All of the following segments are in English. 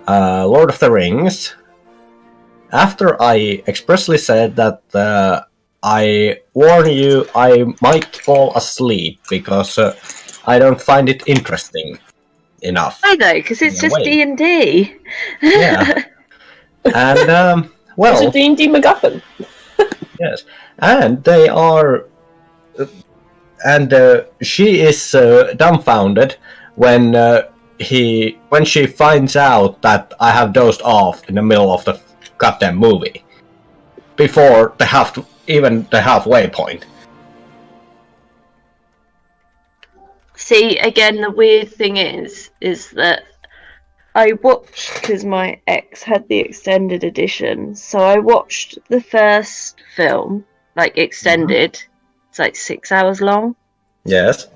Lord of the Rings, after I expressly said that I warn you, I might fall asleep because I don't find it interesting enough. I know, because it's just D&D. Yeah. And, It's a D&D MacGuffin. Yes. And they are... And she is dumbfounded when she finds out that I have dozed off in the middle of the goddamn movie. Before even the halfway point. See, again, the weird thing is that I watched, because my ex had the extended edition, so I watched the first film, like extended. It's like 6 hours long. Yes.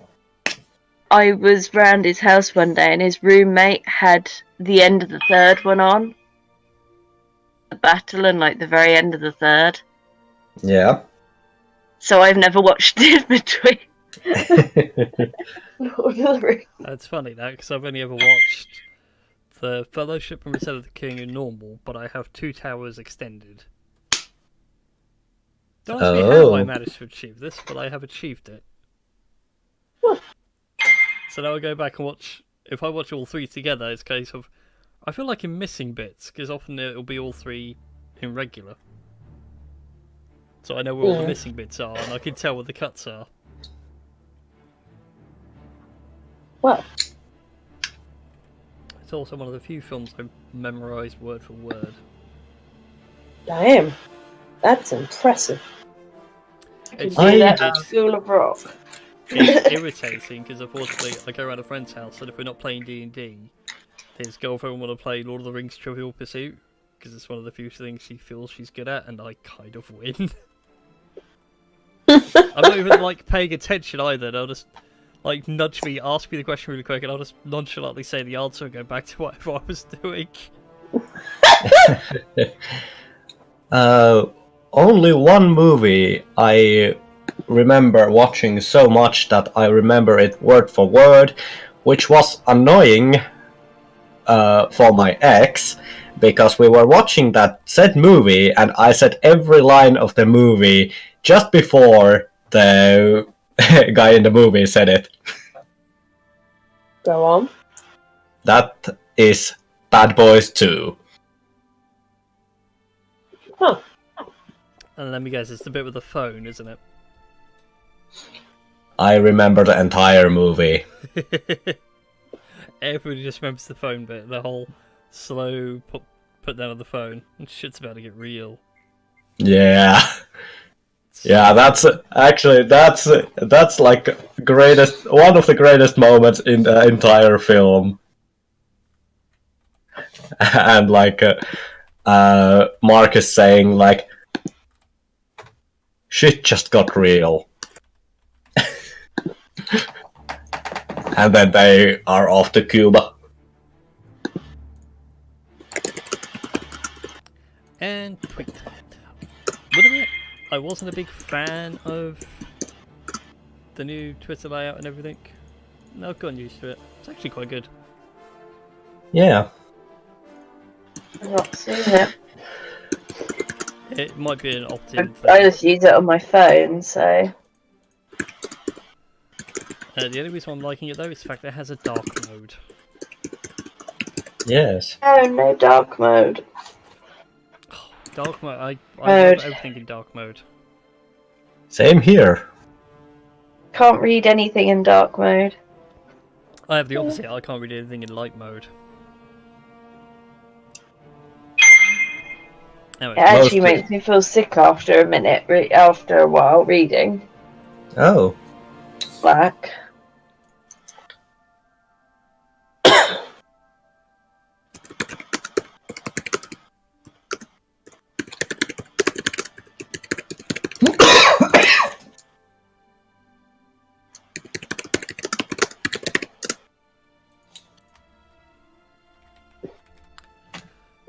I was round his house one day and his roommate had the end of the third one on. The battle and like the very end of the third. Yeah. So I've never watched it in between. That's funny that, because I've only ever watched the Fellowship and Return of the King in normal, but I have Two Towers extended. Don't ask me how I managed to achieve this, but I have achieved it. So now I go back and watch. If I watch all three together, it's a case of I feel like I'm missing bits, because often it'll be all three in regular. So I know where all the missing bits are, and I can tell where the cuts are. Well, It's also one of the few films I memorised word for word. damn. That's impressive. It's School of Rock. It's irritating because unfortunately I go around a friend's house and if we're not playing D&D, his girlfriend will want to play Lord of the Rings Trivial Pursuit because it's one of the few things she feels she's good at, and I kind of win. I'm not even like paying attention either. They'll just like nudge me, ask me the question really quick, and I'll just nonchalantly say the answer and go back to whatever I was doing. Only one movie I remember watching so much that I remember it word for word, which was annoying for my ex, because we were watching that said movie and I said every line of the movie just before the guy in the movie said it. Go on. That is Bad Boys 2. Huh. And let me guess, it's the bit with the phone, isn't it? I remember the entire movie. Everybody just remembers the phone bit, the whole slow put down of the phone, and shit's about to get real. Yeah. Yeah, that's like one of the greatest moments in the entire film. And like Mark is saying like shit just got real. And then they are off to Cuba. And tweet. Wait a minute. I wasn't a big fan of the new Twitter layout and everything. No, I've gotten used to it. It's actually quite good. Yeah. I've not seen it. It might be an opt-in thing. I just use it on my phone, so... The only reason I'm liking it though is the fact that it has a dark mode. Yes. Oh, no dark mode. Dark mode, I love everything in dark mode. Same here. Can't read anything in dark mode. I have the opposite, I can't read anything in light mode. Anyway, It actually makes me feel sick after a minute, after a while reading. Oh. Black.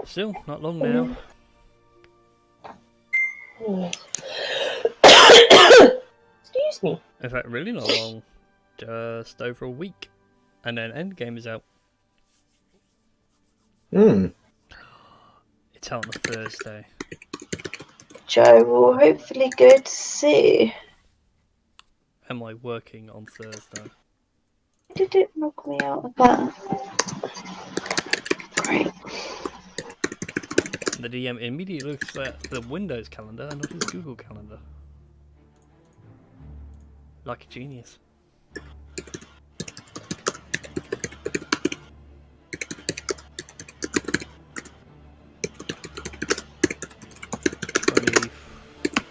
Still, not long now. Excuse me. In fact, really not long. Just over a week. And then Endgame is out. Hmm. It's out on a Thursday. Joe, will hopefully go to see. Am I working on Thursday? Did it knock me out of that? Great. The DM immediately looks at the Windows calendar and not his Google calendar. Like a genius.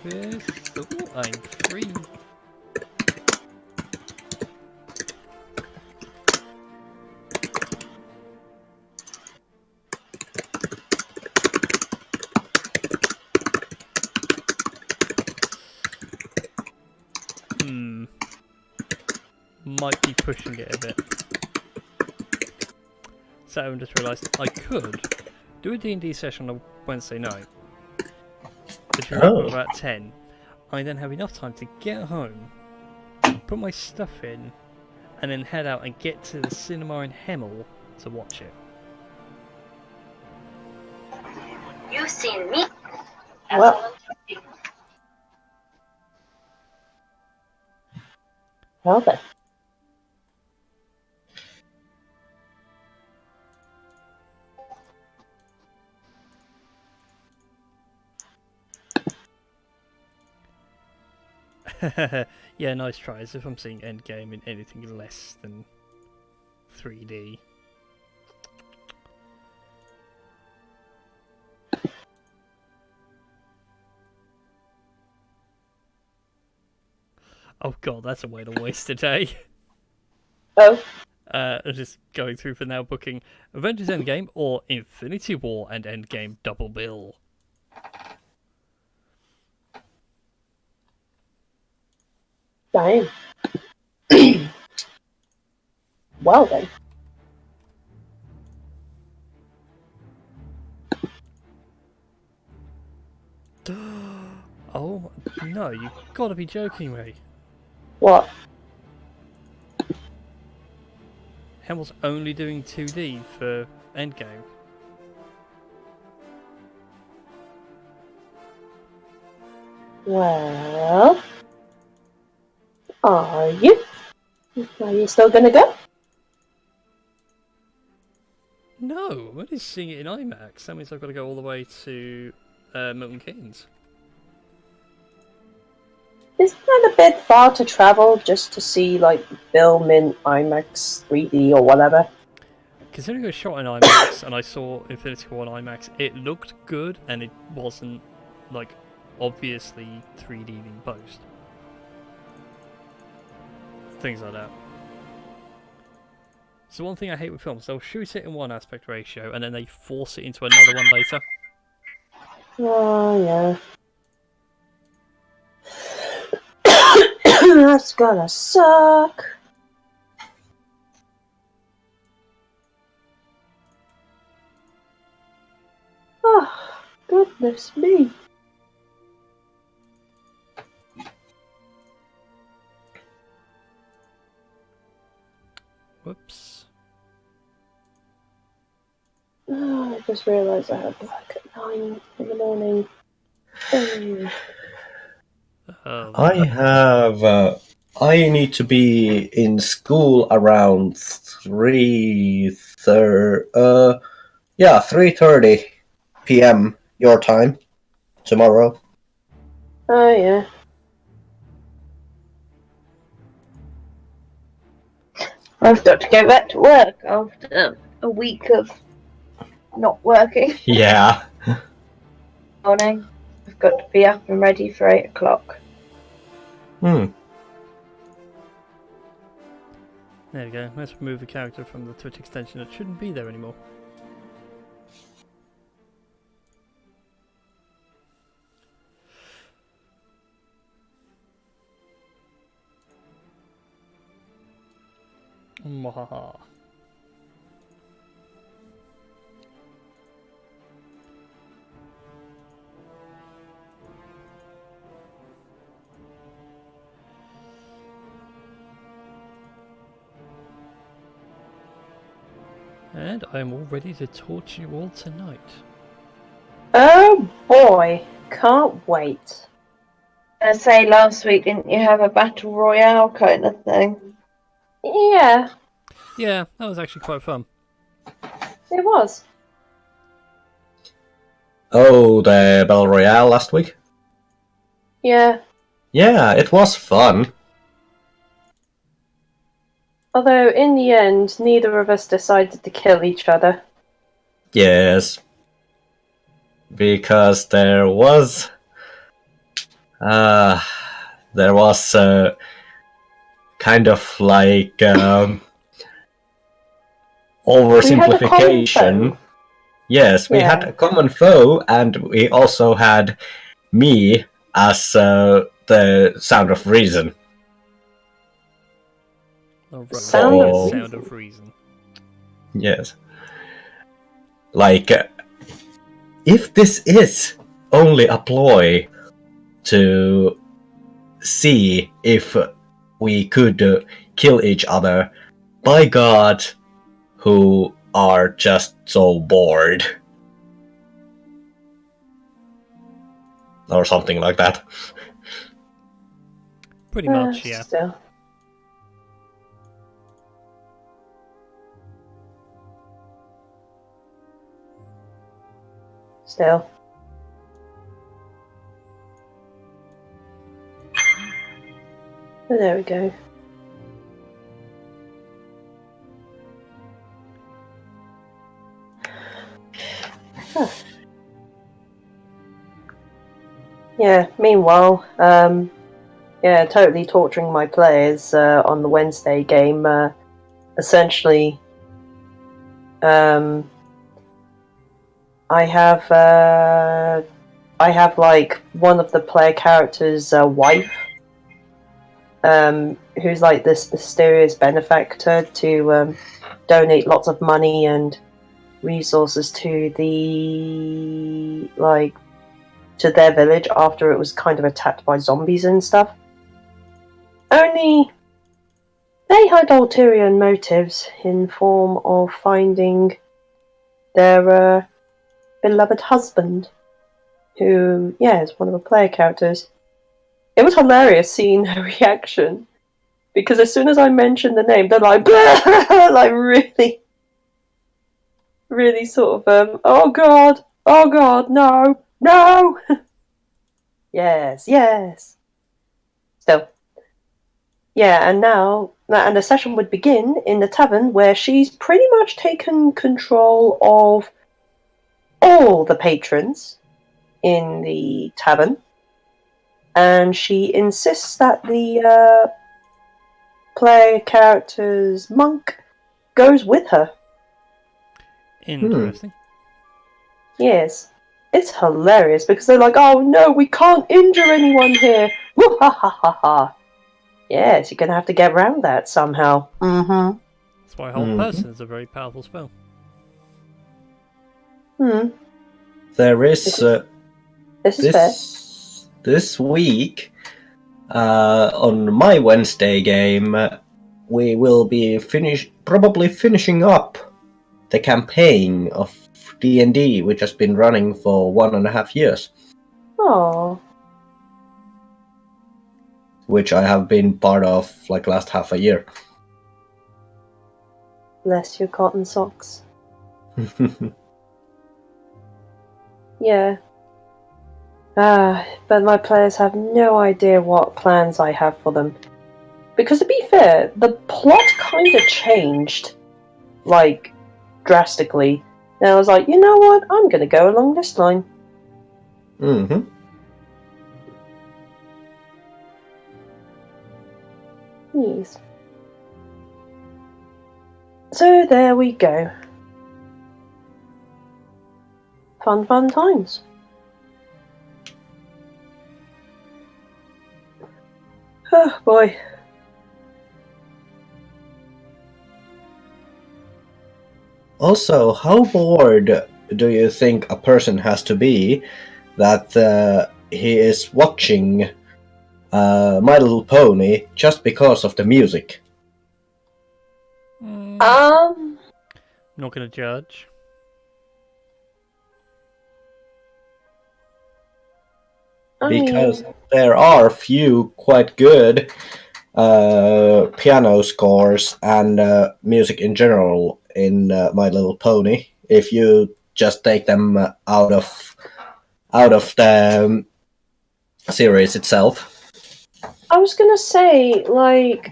Fifth. Oh, I'm free. Might be pushing it a bit. So I just realised I could do a D&D session on a Wednesday night. Which would open at about 10. I then have enough time to get home, put my stuff in, and then head out and get to the cinema in Hemel to watch it. You've seen me. Well. Well then. Yeah, nice try. As if I'm seeing Endgame in anything less than 3D. Oh god, that's a way to waste a day. Oh. Just going through for now, booking Avengers Endgame or Infinity War and Endgame double bill. Damn. Well then. Oh no, you've got to be joking me. What? Hemel's only doing 2D for Endgame. Well. Are you? Are you still gonna go? No, I'm only seeing it in IMAX. That means I've got to go all the way to Milton Keynes. Isn't that a bit far to travel just to see, like, film in IMAX 3D or whatever? Considering it was shot in IMAX and I saw Infinity War in IMAX, it looked good and it wasn't, like, obviously 3D in post. Things like that. So one thing I hate with films, they'll shoot it in one aspect ratio and then they force it into another one later. Oh, yeah. That's gonna suck. Oh, goodness me. Whoops. Oh, I just realised I have work at 9 in the morning. I need to be in school around 3:30 p.m. your time tomorrow. Oh, yeah. I've got to go back to work after a week of not working. Yeah. Morning. I've got to be up and ready for 8 o'clock. Hmm. There we go. Let's remove a character from the Twitch extension that shouldn't be there anymore. Mwahaha. And I'm all ready to torture you all tonight. Oh boy, can't wait. I say last week, didn't you have a battle royale kind of thing? Yeah, Yeah, that was actually quite fun. it was. Oh, the Battle Royale last week? Yeah, Yeah, it was fun. although in the end, neither of us decided to kill each other. Yes. Because there was... kind of like We had a common oversimplification. foe. Yes, we had Yeah. a common foe, and we also had me as the sound of reason. The Sound of sound reason. of reason. Yes. Like, if this is only a ploy to see if we could kill each other, by God, who are just so bored. Or something like that. Pretty much, yeah. Still. Still. Oh, there we go. Huh. Yeah, meanwhile, totally torturing my players on the Wednesday game. Essentially, I have like one of the player characters' wife, who's like this mysterious benefactor to donate lots of money and resources to to their village after it was kind of attacked by zombies and stuff. Only they had ulterior motives in form of finding their beloved husband, who, is one of the player characters. It was hilarious seeing her reaction, because as soon as I mentioned the name, they're like, like really, really sort of, oh god, no, no! Yes. Still. Yeah, and the session would begin in the tavern where she's pretty much taken control of all the patrons in the tavern, and she insists that the player character's monk goes with her. Interesting. Yes. It's hilarious because they're like, oh no, we can't injure anyone here. Woo ha ha ha ha. Yes, you're going to have to get around that somehow. Mm-hmm. That's why Hold Person is a very powerful spell. There is This is fair. this week on my Wednesday game, we will be probably finishing up the campaign of D&D, which has been running for 1.5 years. Oh. Which I have been part of like last half a year. Bless your cotton socks. Yeah. But my players have no idea what plans I have for them. Because to be fair, the plot kind of changed, like, drastically. And I was like, you know what? I'm going to go along this line. Mm-hmm. Yes. So there we go. Fun times. Oh boy. Also, how bored do you think a person has to be that he is watching My Little Pony just because of the music? Not gonna judge. Because there are few quite good piano scores and music in general in My Little Pony. If you just take them out of the series itself. I was gonna say, like,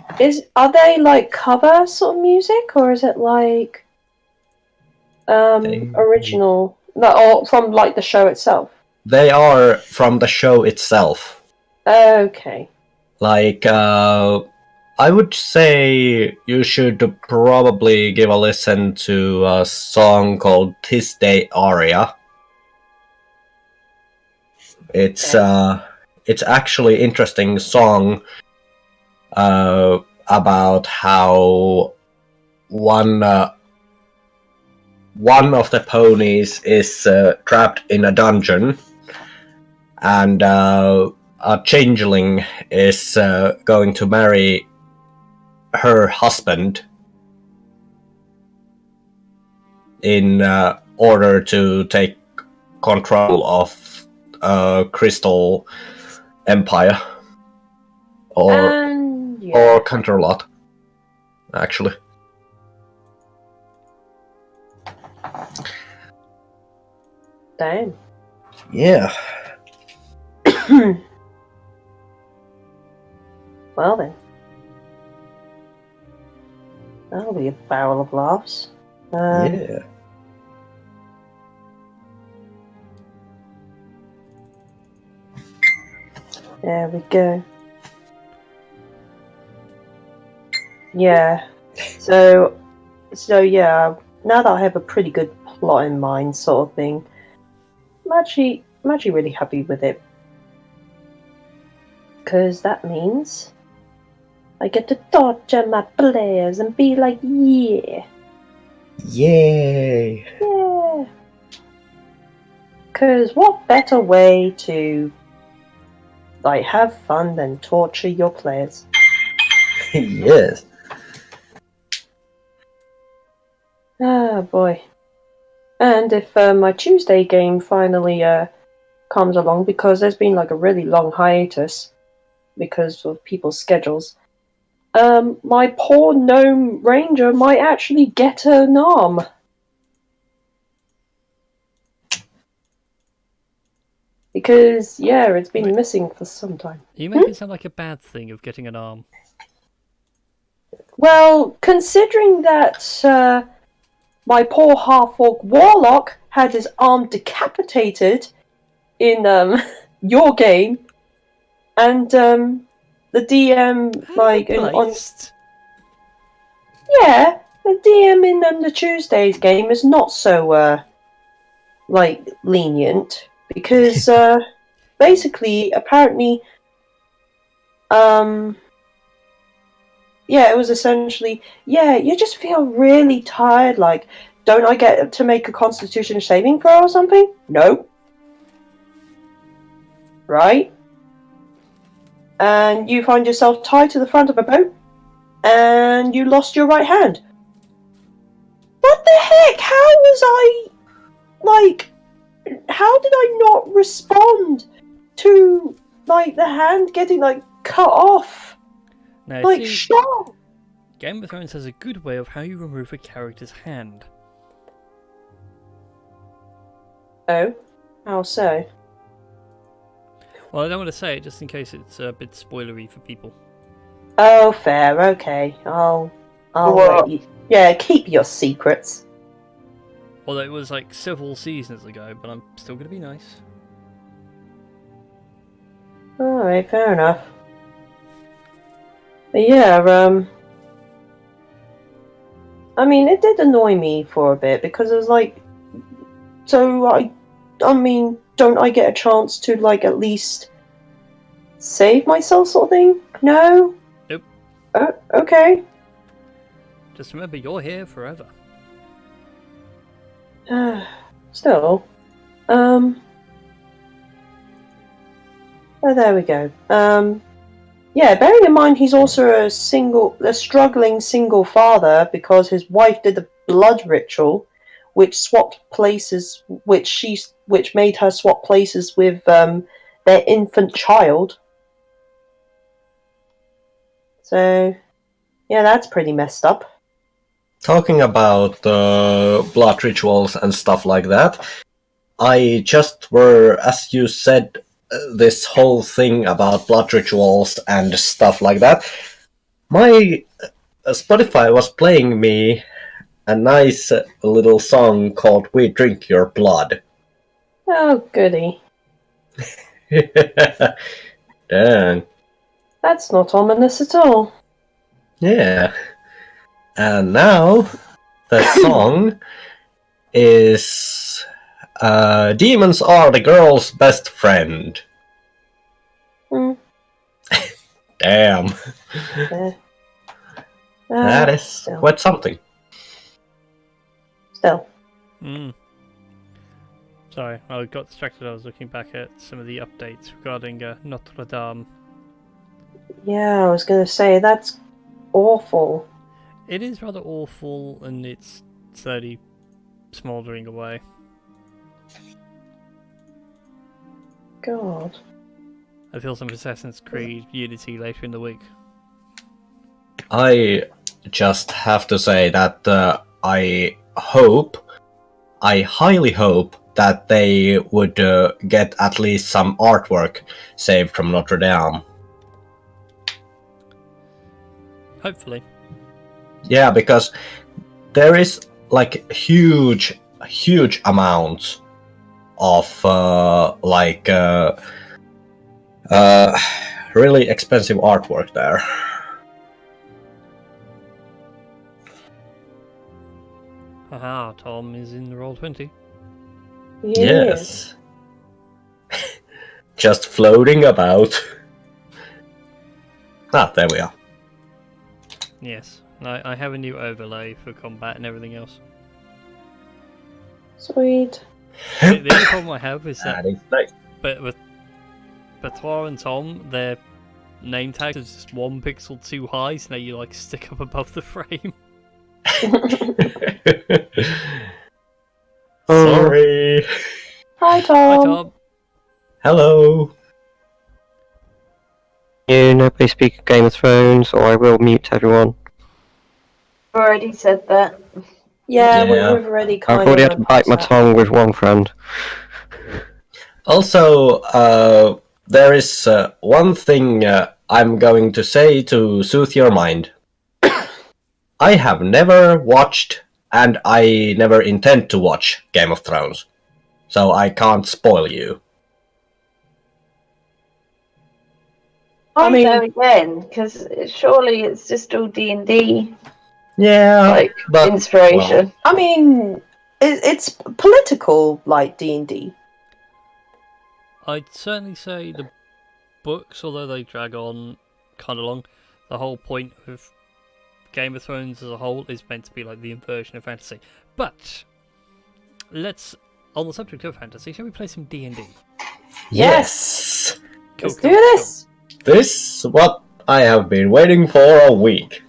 are they like cover sort of music, or is it like original, or from like the show itself? They are from the show itself. Okay. Like, I would say you should probably give a listen to a song called "This Day Aria." It's actually interesting song about how one of the ponies is trapped in a dungeon, and a changeling is going to marry her husband in order to take control of Crystal Empire or Canterlot, actually. Damn. Yeah. Well then. That'll be a barrel of laughs. Yeah. There we go. Yeah. So yeah, now that I have a pretty good plot in mind, sort of thing, I'm actually really happy with it. Because that means I get to torture my players and be like, yeah. Yay! Yeah. Because what better way to like have fun than torture your players? Yes. Ah, boy. And if my Tuesday game finally comes along, because there's been like a really long hiatus because of people's schedules, my poor gnome ranger might actually get an arm. Because, yeah, it's been missing for some time. You make it sound like a bad thing of getting an arm. Well, considering that my poor half-orc warlock had his arm decapitated in your game, and the DM like yeah, the DM in the Tuesdays game is not so like lenient, because basically apparently yeah, it was essentially, yeah, you just feel really tired, like, don't I get to make a constitution saving throw or something? No. Right? And you find yourself tied to the front of a boat, and you lost your right hand. What the heck? How was I, like, how did I not respond to, like, the hand getting, like, cut off? Now, Like, shot! Game of Thrones has a good way of how you remove a character's hand. Oh? How so? Well, I don't want to say it just in case it's a bit spoilery for people. Oh, fair, okay. I'll let you... Yeah, keep your secrets. Although it was like several seasons ago, but I'm still going to be nice. Alright, fair enough. But yeah, I mean, it did annoy me for a bit, because it was like... So, I mean, don't I get a chance to, like, at least save myself, sort of thing? No? Nope. Okay. Just remember, you're here forever. Still. Oh, there we go. Yeah, bearing in mind he's also a struggling single father because his wife did the blood ritual, which swapped places, which made her swap places with their infant child. So, yeah, that's pretty messed up. Talking about blood rituals and stuff like that, I just were, as you said, this whole thing about blood rituals and stuff like that. My Spotify was playing me a nice little song called "We Drink Your Blood." Oh, goody. Dang. That's not ominous at all. Yeah. And now the song is Demons Are the Girl's Best Friend. Hmm. Damn. That is Still. quite something. Still. Sorry, I got distracted. I was looking back at some of the updates regarding Notre Dame. Yeah, I was going to say, that's awful. It is rather awful, and it's slowly smouldering away. God. I feel some Assassin's Creed Unity later in the week. I just have to say that I highly hope that they would get at least some artwork saved from Notre Dame. Hopefully. Yeah, because there is like huge amounts of really expensive artwork there. Haha, Tom is in the Roll20. Yes. Just floating about. There we are. Yes, I have a new overlay for combat and everything else. Sweet. The only problem I have is that That is nice. but with Batoir and Tom, their name tag is just 1 pixel too high, so now you like stick up above the frame. Sorry. Hi, Tom. Hi Tom. Hello. Nobody speak of Game of Thrones, or I will mute everyone. I've already said that. Yeah, Yeah. we've already kind I've already of had to bite my tongue with one friend. Also, there is one thing I'm going to say to soothe your mind. I have never watched, and I never intend to watch Game of Thrones, so I can't spoil you. I mean- there again, because surely it's just all D&D Yeah, but inspiration. I mean, it's political, like D&D. I'd certainly say the books, although they drag on kind of long, the whole point of Game of Thrones as a whole is meant to be like the inversion of fantasy. But let's, on the subject of fantasy, shall we play some D&D? yes, Let's do this. this is what I have been waiting for a week.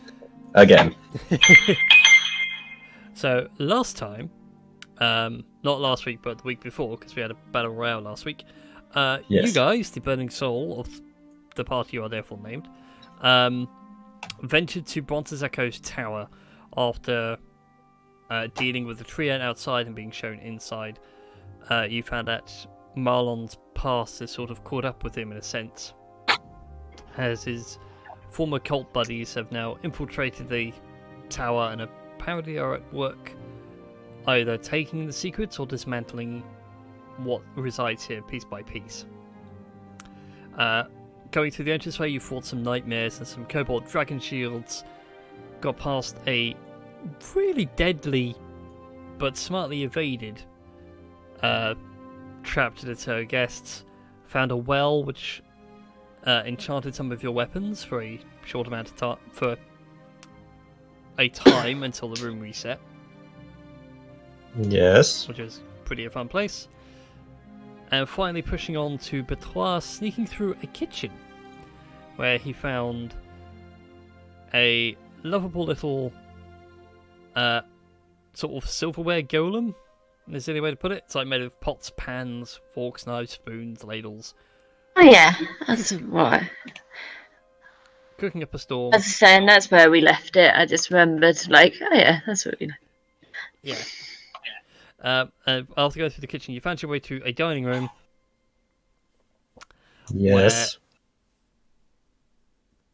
Again. So last time, not last week, but the week before, because we had a battle royale last week. Yes. You guys, the burning soul of the party you are therefore named, ventured to Bronze's Echo's tower after dealing with the trio outside and being shown inside. You found that Marlon's past has sort of caught up with him in a sense, as his former cult buddies have now infiltrated the tower and apparently are at work either taking the secrets or dismantling what resides here piece by piece. Going through the entranceway, you fought some nightmares and some cobalt dragon shields, got past a really deadly but smartly evaded trap to deter guests, found a well which enchanted some of your weapons for a short amount of time, for a time until the room reset, Yes. which is pretty a fun place. And finally pushing on to Batoir, sneaking through a kitchen, where he found a lovable little sort of silverware golem. Is there any way to put it? It's like made of pots, pans, forks, knives, spoons, ladles. Oh yeah, that's right. Cooking up a storm. As I was saying, that's where we left it. I just remembered, like, oh yeah, that's what we. Yeah. And after going through the kitchen, you found your way to a dining room. Yes.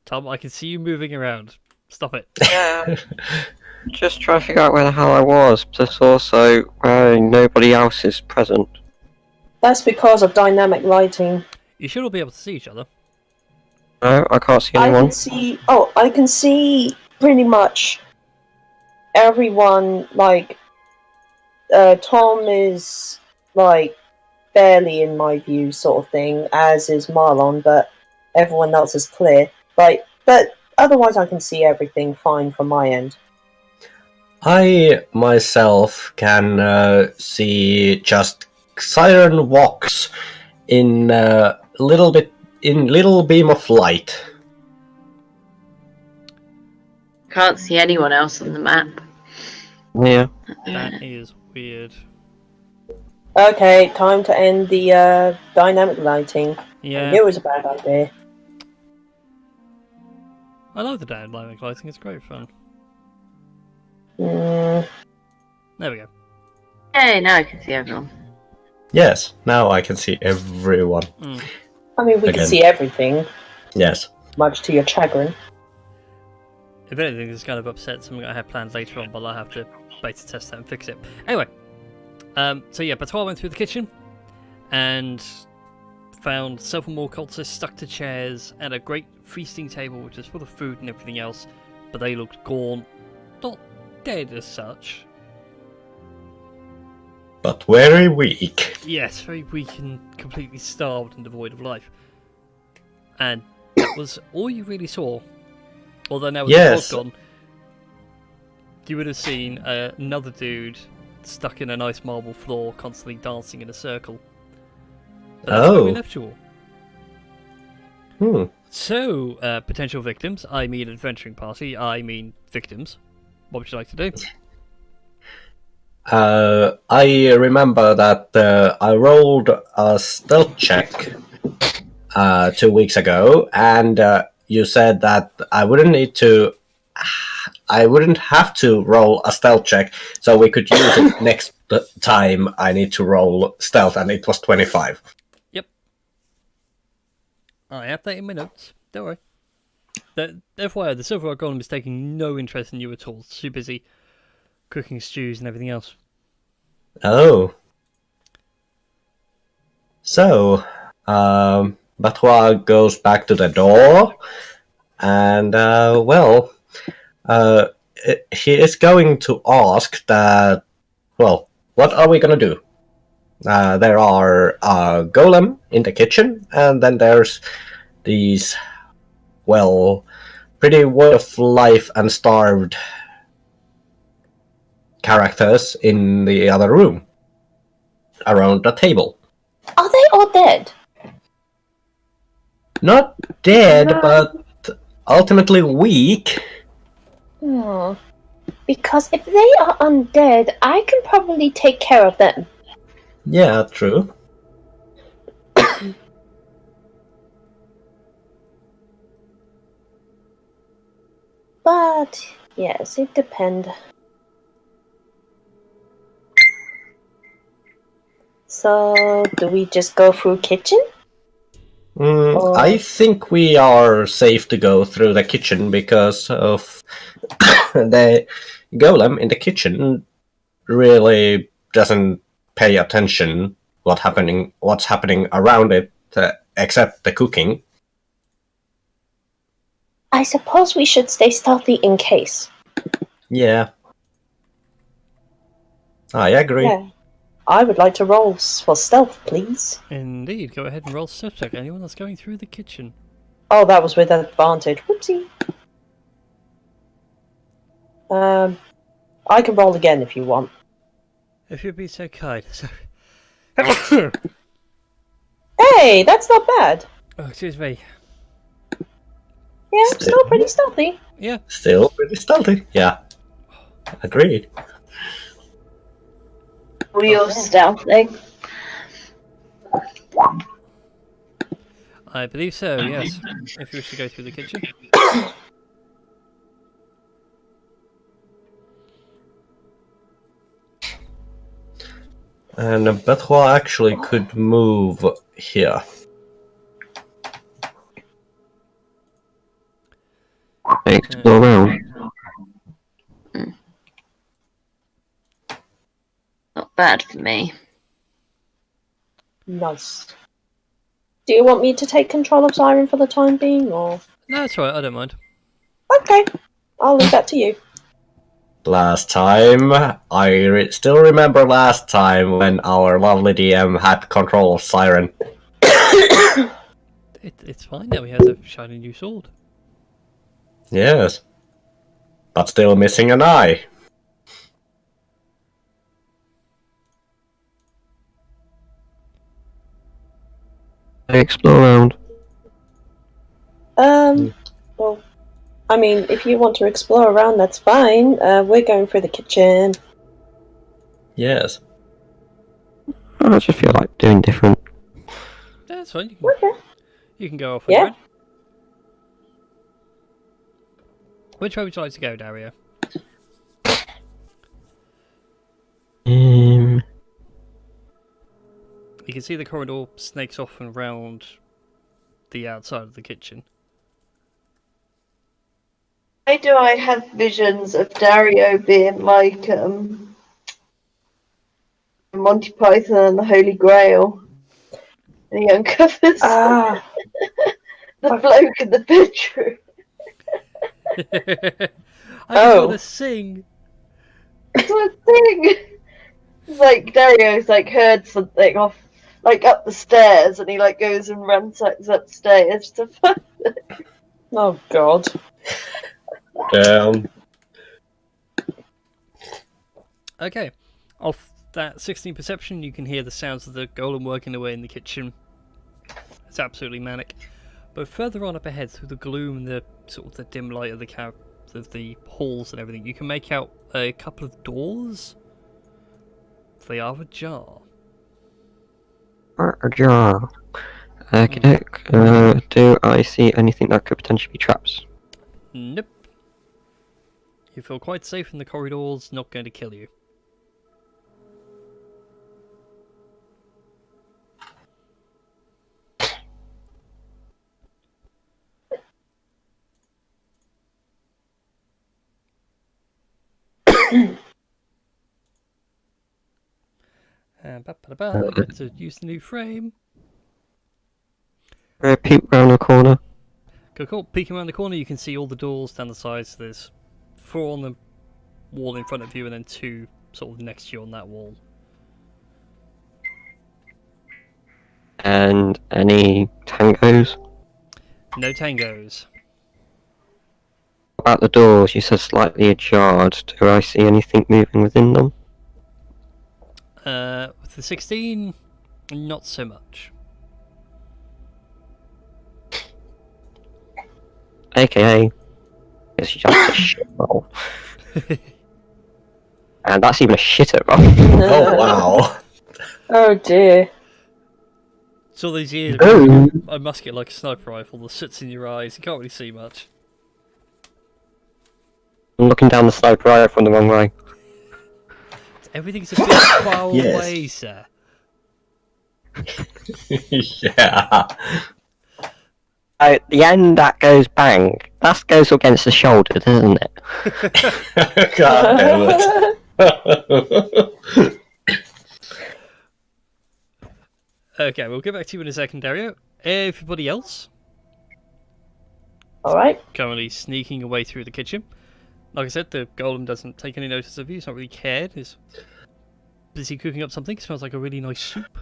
Tom, I can see you moving around. Stop it. Yeah. Just trying to figure out where the hell I was, but also where nobody else is present. That's because of dynamic lighting. You should all be able to see each other. No, I can't see I anyone. can see. Oh, I can see pretty much everyone. Like, Tom is like barely in my view, sort of thing. As is Marlon, but everyone else is clear. Like, but otherwise, I can see everything fine from my end. I myself can see just Siren walks in a little beam of light. Can't see anyone else on the map. Yeah. That is weird. Okay, time to end the dynamic lighting. I Yeah. knew it was a bad idea. I love the dynamic lighting. It's great fun. Mm, There we go. Hey, now I can see everyone. Yes, now I can see everyone. I mean, we Again. can see everything, Yes. much to your chagrin. If anything, this kind of upset something I had planned later on, but I'll have to beta test that and fix it. Anyway, so yeah, Batois went through the kitchen and found several more cultists stuck to chairs and a great feasting table which was full of food and everything else, but they looked gaunt, not dead as such. But very weak. Yes, very weak and completely starved and devoid of life. And that was all you really saw. Although now with Yes. the pod gone, you would have seen another dude stuck in a nice marble floor, constantly dancing in a circle. But that's where we Oh. left you all. Hmm. So, potential victims, I mean adventuring party, I mean victims. What would you like to do? I remember that I rolled a stealth check 2 weeks ago, and you said that I wouldn't have to roll a stealth check, so we could use it next time I need to roll stealth, and it was 25. Yep. I have that in my notes. Don't worry. FYI, the Silver Golem is taking no interest in you at all. It's too busy cooking stews and everything else. Oh. So, Batois goes back to the door, and, he is going to ask that, well, what are we going to do? There are a golem in the kitchen, and then there's these, well, pretty way of life and starved characters in the other room, around the table. Are they all dead? Not dead, No. but ultimately weak. Hmm. Because if they are undead, I can probably take care of them. Yeah, true. But yes, it depends. So, do we just go through kitchen? Or- I think we are safe to go through the kitchen because of the golem in the kitchen really doesn't pay attention what's happening around it, except the cooking. I suppose we should stay stealthy in case. Yeah, I agree. Yeah. I would like to roll for stealth, please. Indeed, go ahead and roll stealth check. Anyone that's going through the kitchen. Oh, that was with advantage. Whoopsie. I can roll again if you want. If you'd be so kind. So... Hey, that's not bad. Oh, excuse me. Yeah, still pretty stealthy. Yeah. Still pretty stealthy. Yeah, agreed. All your stealthing. I believe so, yes. If you wish to go through the kitchen. And Bethwa actually could move here. Explore around. Not bad for me. Nice. Do you want me to take control of Siren for the time being, or...? No, it's alright, I don't mind. Okay, I'll leave that to you. Last time, still remember last time when our lovely DM had control of Siren. It's fine now, he has a shiny new sword. Yes. But still missing an eye. Explore around. Well, I mean, if you want to explore around, that's fine. We're going for the kitchen. Yes. I just feel like doing different. Yeah, that's fine. Okay. You can go off on your own. Which way would you like to go, Dario? You can see the corridor snakes off and round the outside of the kitchen. Why do I have visions of Dario being like Monty Python and the Holy Grail? And he uncovers the bloke in the bedroom. I just want to sing. That's one thing. It's like Dario's like heard something off, like up the stairs, and he like goes and ransacks upstairs to find it. Oh God. Damn. Okay, off that 16 perception, you can hear the sounds of the golem working away in the kitchen. It's absolutely manic. But further on up ahead, through the gloom and the sort of the dim light of the halls and everything, you can make out a couple of doors. They are ajar. Ajar. Do I see anything that could potentially be traps? Nope. You feel quite safe in the corridors, not going to kill you. And to use the new frame. Peek round the corner. Cool. Peeking around the corner, you can see all the doors down the sides. There's 4 on the wall in front of you, and then 2 sort of next to you on that wall. And any tangos? No tangos. About the doors, you said slightly ajar. Do I see anything moving within them? With the 16, not so much. AKA, it's just a shit roll. And that's even a shitter roll. Oh, wow. Oh dear. So these years, a musket like a sniper rifle that sits in your eyes. You can't really see much. I'm looking down the sniper rifle from the wrong way. Everything's a bit far away, sir. Yeah. At the end, that goes bang. That goes against the shoulder, doesn't it? God damn it. Okay, we'll get back to you in a second, Dario. Everybody else? Alright. Currently sneaking away through the kitchen. Like I said, the golem doesn't take any notice of you. He's not really cared. He's busy cooking up something. It smells like a really nice soup.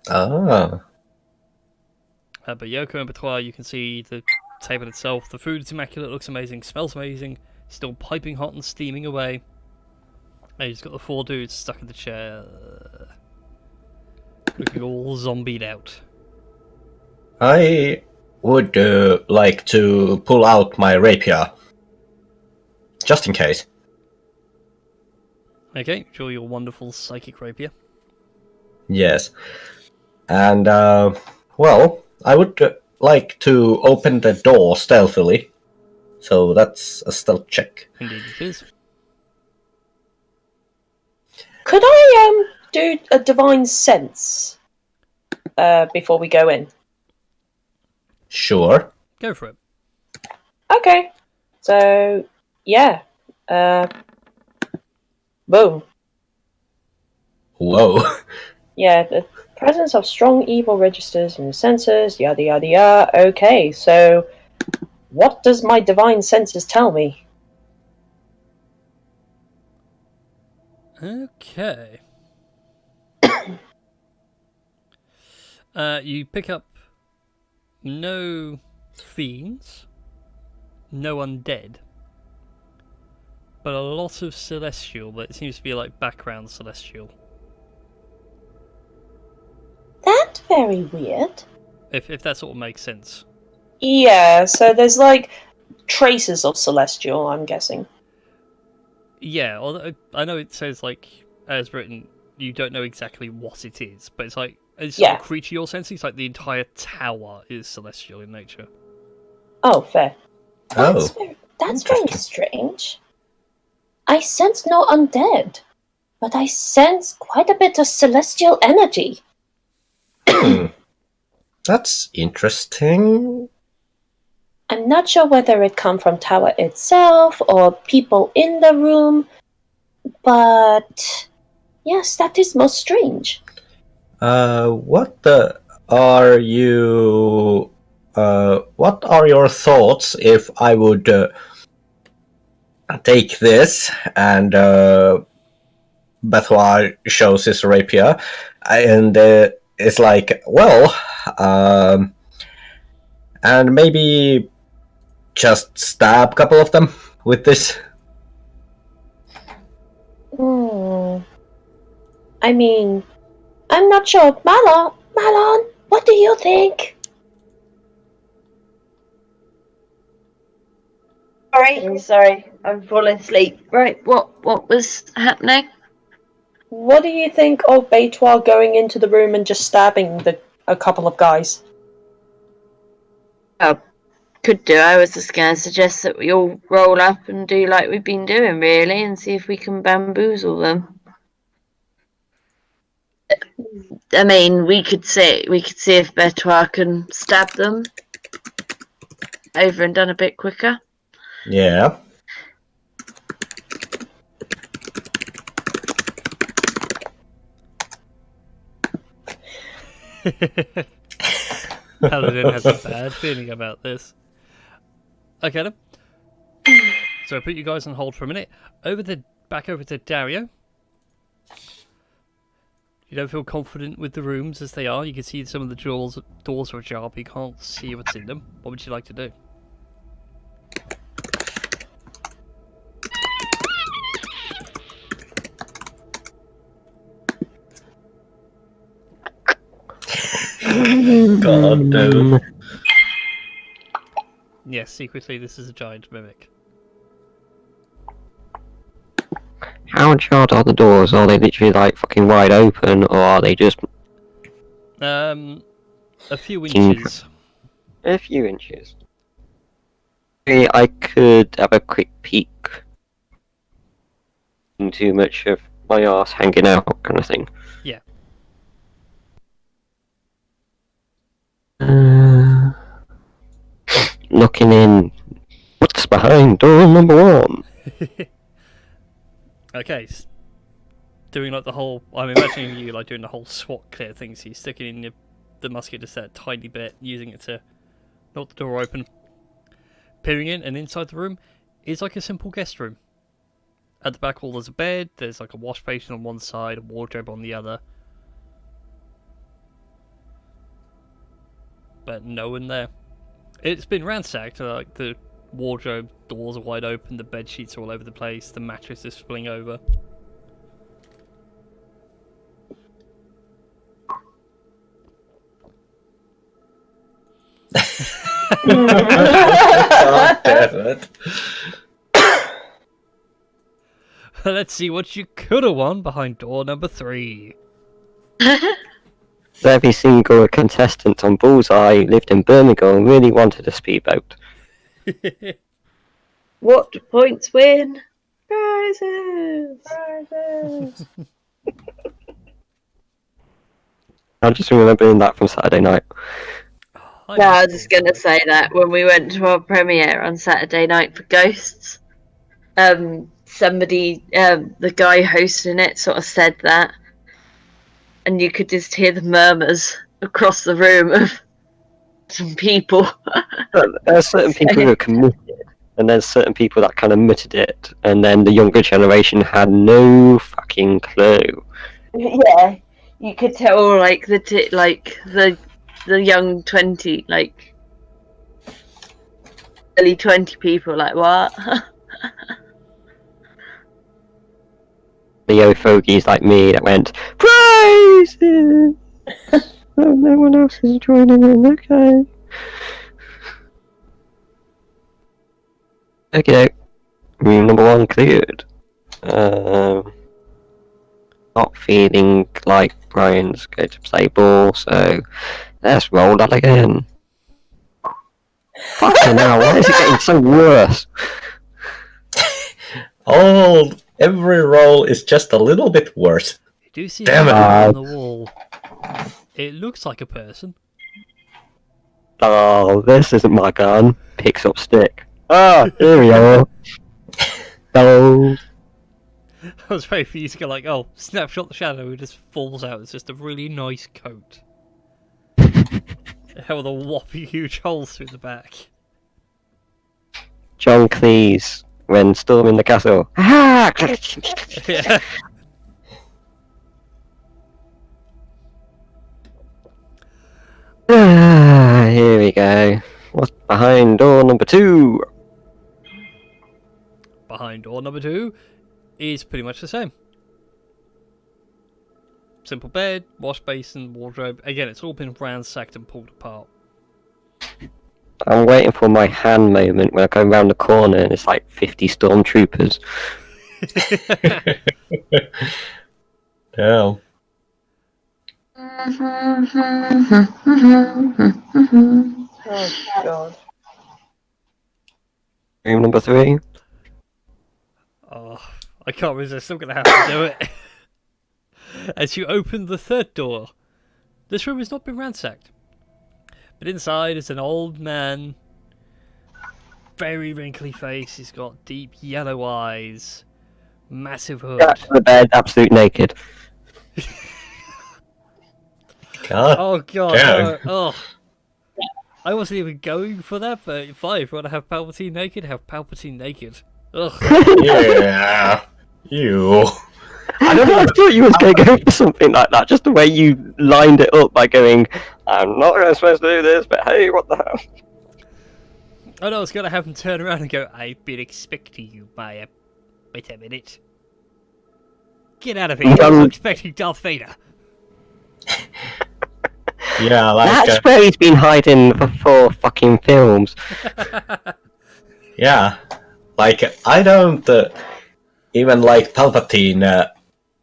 Ah. But Yoko and Batois, you can see the table itself. The food is immaculate, looks amazing, smells amazing. Still piping hot and steaming away. And he's got the 4 dudes stuck in the chair. Looking all zombied out. I would like to pull out my rapier. Just in case. Okay, draw your wonderful psychic rapier. Yes. And, well, I would like to open the door stealthily. So that's a stealth check. Indeed it is. Could I do a divine sense before we go in? Sure. Go for it. Okay. So yeah. Boom. Whoa. Yeah, the presence of strong evil registers in your senses, yada yada yada. Okay, so what does my divine senses tell me? Okay. You pick up no fiends, no undead, but a lot of celestial, but it seems to be like background celestial. That's very weird. If that sort of makes sense. Yeah, so there's like traces of celestial, I'm guessing. Yeah, although I know it says, like, as written, you don't know exactly what it is, but it's like, it's sort of creature you're sensing. It's like the entire tower is celestial in nature. Oh, fair. Oh. That's very strange. I sense no undead, but I sense quite a bit of celestial energy. That's interesting. I'm not sure whether it come from tower itself or people in the room, but yes, that is most strange. What are you? What are your thoughts if I would take this and Bethwa shows his rapier, and it's like, well, and maybe just stab a couple of them with this. I mean, I'm not sure. Malon, what do you think? Sorry, I'm falling asleep. Right, what was happening? What do you think of Beitois going into the room and just stabbing a couple of guys? Oh, could do. I was just going to suggest that we all roll up and do like we've been doing, really, and see if we can bamboozle them. I mean, we could see if Betois can stab them over and done a bit quicker. Yeah. Paladin has a bad feeling about this. Okay then. So I put you guys on hold for a minute. Back over to Dario. You don't feel confident with the rooms as they are. You can see some of the doors are ajar, but you can't see what's in them. What would you like to do? God, no. Yes, secretly this is a giant mimic. How ajar are the doors? Are they literally like fucking wide open, or are they just A few inches. a few inches? Maybe I could have a quick peek. Too much of my arse hanging out, kind of thing. Yeah. Looking in. What's behind door number 1? Okay. Doing like the whole. I'm imagining you like doing the whole SWAT clear thing. So you're sticking in the musket just a tiny bit, using it to knock the door open. Peering in, and inside the room is like a simple guest room. At the back wall there's a bed, there's like a wash basin on one side, a wardrobe on the other. But no one there. It's been ransacked, like the wardrobe doors are wide open, the bed sheets are all over the place, the mattress is spilling over. God damn it. Well, let's see what you could have won behind door number 3. Every single contestant on Bullseye lived in Birmingham and really wanted a speedboat. What do points win? Prizes! Prizes! I'm just remembering that from Saturday night. No, I was just going to say that when we went to our premiere on Saturday night for Ghosts, somebody, the guy hosting it, sort of said that, and you could just hear the murmurs across the room of some people. There are certain people who are committed, and there's certain people that kind of muttered it, and then the younger generation had no fucking clue. Yeah, you could tell, like the young 20, like early 20 people, like what? The yo fogies like me that went prizes. Oh, no one else is joining in. Okay. Okay. Room number 1 cleared. Not feeling like Brian's going to play ball, so let's roll that again. Fucking hell, why is it getting so worse? Every roll is just a little bit worse. You do see Damn a it. on the wall. It looks like a person. Oh, this isn't my gun. Picks up stick. Ah, here we are. Oh. I was waiting for you to go like, oh, snapshot the shadow, it just falls out. It's just a really nice coat. Hell, with a whopping huge hole through the back. John Cleese when storming the castle. Ah! Yeah. Here we go. What's behind door number 2? Behind door number 2 is pretty much the same. Simple bed, wash basin, wardrobe. Again, it's all been ransacked and pulled apart. I'm waiting for my hand moment when I go around the corner and it's like 50 stormtroopers. Damn. Oh god. Room number 3. Oh, I can't resist. I'm going to have to do it. As you open the 3rd door, this room has not been ransacked. But inside is an old man. Very wrinkly face. He's got deep yellow eyes. Massive hood. Back to the bed, absolute naked. God. Oh god. Damn. No. Oh. I wasn't even going for that, but fine. If you want to have Palpatine naked, have Palpatine naked. Ugh. Yeah. You. I don't know, I thought you was going to go for something like that, just the way you lined it up by going, I'm not supposed to do this, but hey, what the hell? Oh no, I was going to have him turn around and go, I've been expecting you by a... Wait a minute. Get out of here, I was expecting Darth Vader. Yeah, like That's where he's been hiding for 4 fucking films. yeah, like I don't even like Palpatine.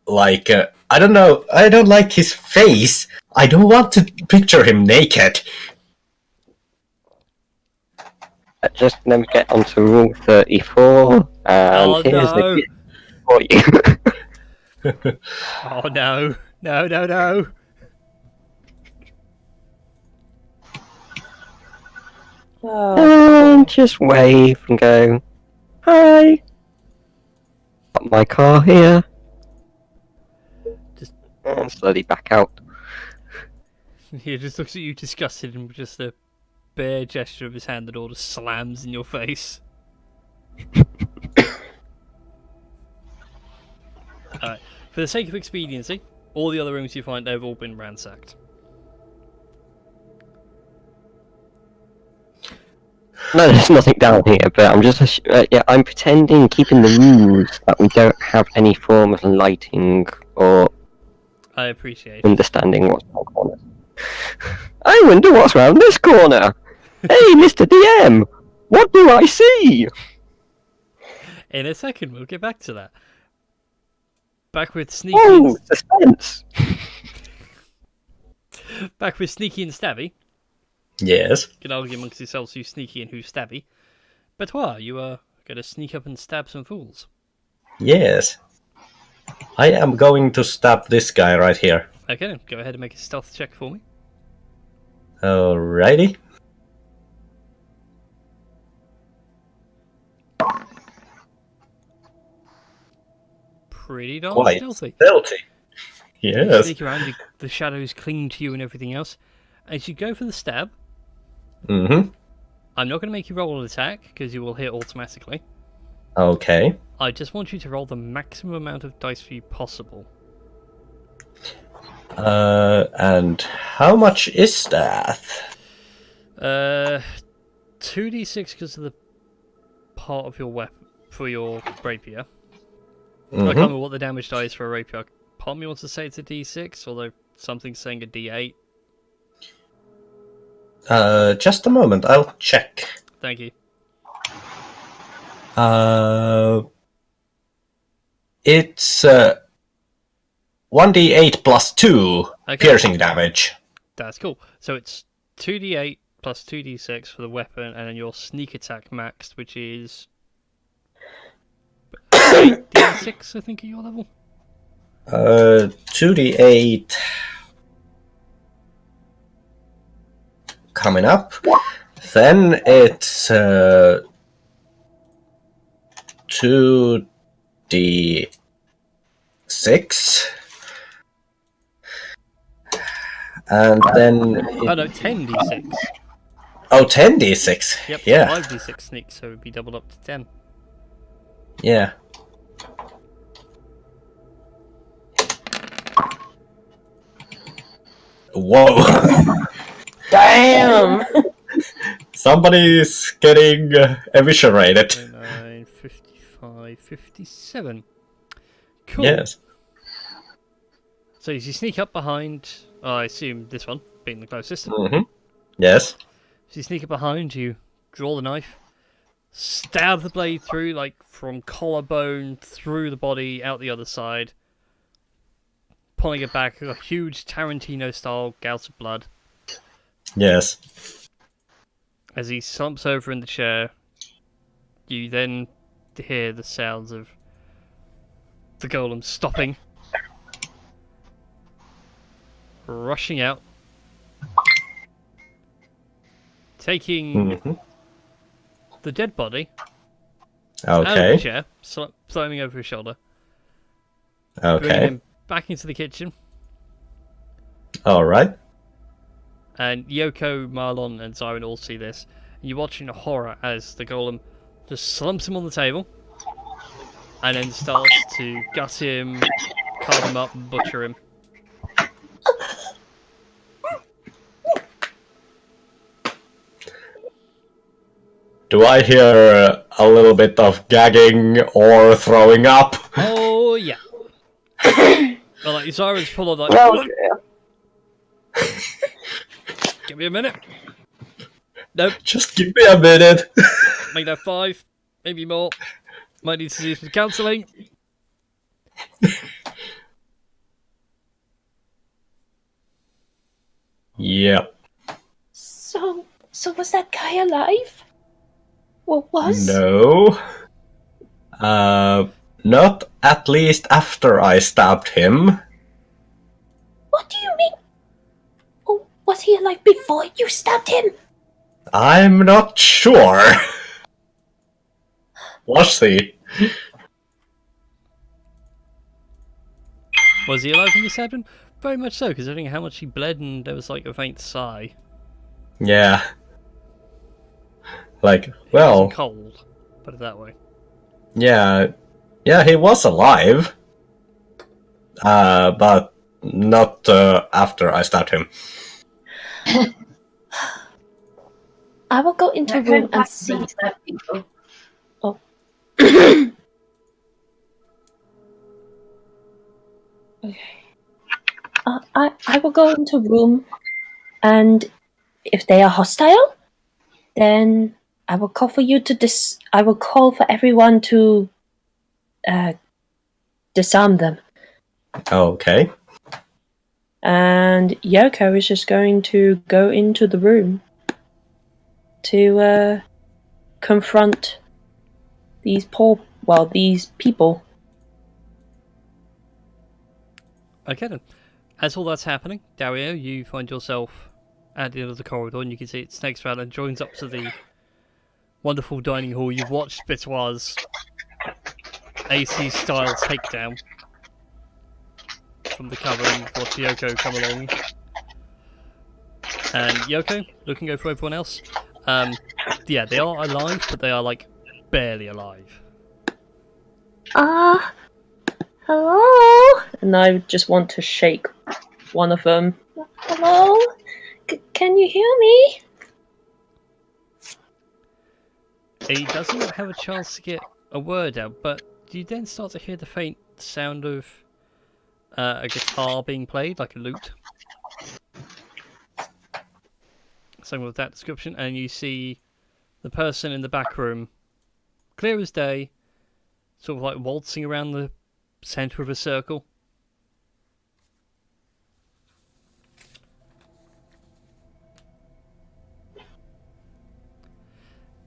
I don't know. I don't like his face. I don't want to picture him naked. Just let me get onto rule 34, and Oh here's no! the gift for you. Oh no! No, no, no! Oh, And just wave and go, hi. Got my car here. Just- And slowly back out. He just looks at you disgusted and with just a bare gesture of his hand that all just slams in your face. Alright, for the sake of expediency, all the other rooms you find, they've all been ransacked. No, there's nothing down here, but I'm just, I'm pretending, keeping the rules that we don't have any form of lighting or I appreciate it. understanding what's around corners. I wonder what's around this corner. Hey, Mr. DM, what do I see? In a second, we'll get back to that. Back with Sneaky. Oh, suspense! Back with Sneaky and Stabby. Yes. You can argue amongst yourselves who's Sneaky and who's Stabby. Betoir, you are going to sneak up and stab some fools. Yes. I am going to stab this guy right here. Okay, then go ahead and make a stealth check for me. Alrighty. Pretty darn Quite stealthy. stealthy. You Yes. sneak around, the shadows cling to you and everything else. As you go for the stab, Mm-hmm. I'm not going to make you roll an attack, because you will hit automatically. Okay. I just want you to roll the maximum amount of dice for you possible. And how much is that? 2d6 because of the part of your weapon for your rapier. I can't Mm-hmm. remember what the damage die is for a rapier. Part of me wants to say it's a d6, although something's saying a d8. Just a moment, I'll check. Thank you. It's 1d8 plus 2 Okay. piercing damage. That's cool. So it's 2d8 plus 2d6 for the weapon, and then your sneak attack maxed, which is 8d6, I think, at your level. 2d8 coming up. Then it's 2d6. And then Oh no, 10d6. 10d6. Yep, Yeah. 5d6 sneak, so it would be doubled up to 10. Yeah. Whoa. Damn! Somebody's getting eviscerated. 9, 55, 57. Cool. Yes. So as you sneak up behind, I assume this one, being the closest. Mm-hmm. Yes. So you sneak up behind, you draw the knife, stab the blade through, like from collarbone through the body, out the other side, pulling it back, a huge Tarantino-style gout of blood. Yes. As he slumps over in the chair, you then hear the sounds of the golem stopping, rushing out, taking Mm-hmm. the dead body out of the Okay. chair, throwing him over his shoulder, bringing Okay. him back into the kitchen, All right. and Yoko, Marlon, and Zyron all see this. And you're watching a horror as the golem just slumps him on the table, and then starts to gut him, carve him up, and butcher him. Do I hear a little bit of gagging or throwing up? Oh yeah. Well, like Zyron's full of like, Oh dear. give me a minute. Nope, Just give me a minute. make that 5, maybe more. Might need to do some counselling. Yep. So was that guy alive? What was? No. Not at least after I stabbed him. What do you mean? Oh, was he alive before you stabbed him? I'm not sure. Was he? Was he alive when you stabbed him? Very much so, considering how much he bled and there was like a faint sigh. Yeah. Like, He well, wasn't cold, put it that way. yeah. Yeah, he was alive. But not after I stabbed him. I will go into I room can't and see. see that people. Okay. I will go into room, and if they are hostile, then I will call for you to I will call for everyone to disarm them, Okay. And Yoko is just going to go into the room to confront these people. Okay then. As all that's happening, Dario, you find yourself at the end of the corridor, and you can see it snakes around and joins up to the wonderful dining hall. You've watched Bitoire's AC-style takedown from the cover and watch Yoko come along. And Yoko, looking over everyone else. Yeah, they are alive, but they are like barely alive. Hello? And I just want to shake one of them. Hello? Can you hear me? He doesn't have a chance to get a word out, but you then start to hear the faint sound of a guitar being played, like a lute. Something with that description, and you see the person in the back room, clear as day, sort of like waltzing around the centre of a circle.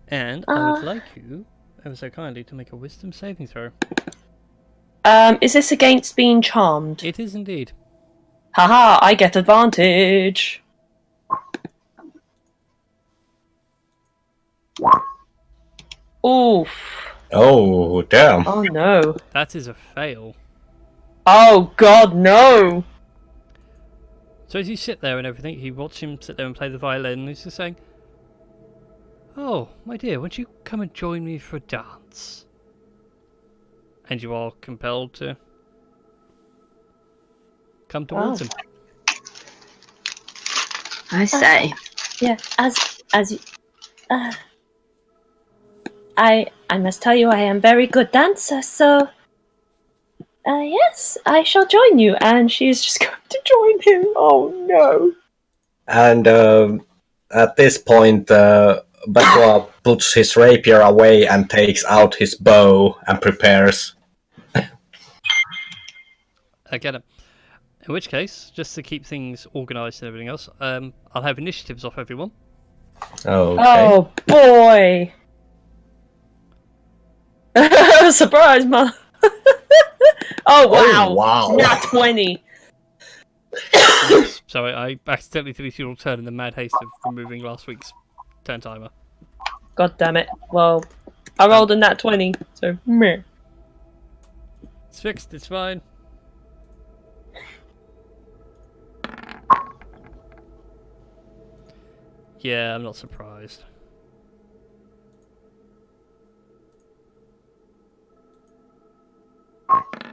And I would like you, ever so kindly, to make a wisdom saving throw. Is this against being charmed? It is indeed. Haha, I get advantage. Oof. Oh, damn. Oh no. That is a fail. Oh god, no. So as you sit there and everything, you watch him sit there and play the violin, and he's just saying, "Oh, my dear, won't you come and join me for a dance?" And you are compelled to come towards him. I say. Yeah, as you, I must tell you I am very good dancer, so yes, I shall join you. And she's just going to join him. Oh no. And at this point, Batois puts his rapier away and takes out his bow and prepares. I get it. In which case, just to keep things organised and everything else, I'll have initiatives off everyone. Okay. Oh boy. Surprise, mother. Oh wow. Oh, wow. Nat 20. Sorry, I accidentally deleted your turn in the mad haste of removing last week's turn timer. God damn it. Well, I rolled a nat 20, so meh. It's fixed, it's fine. Yeah, I'm not surprised.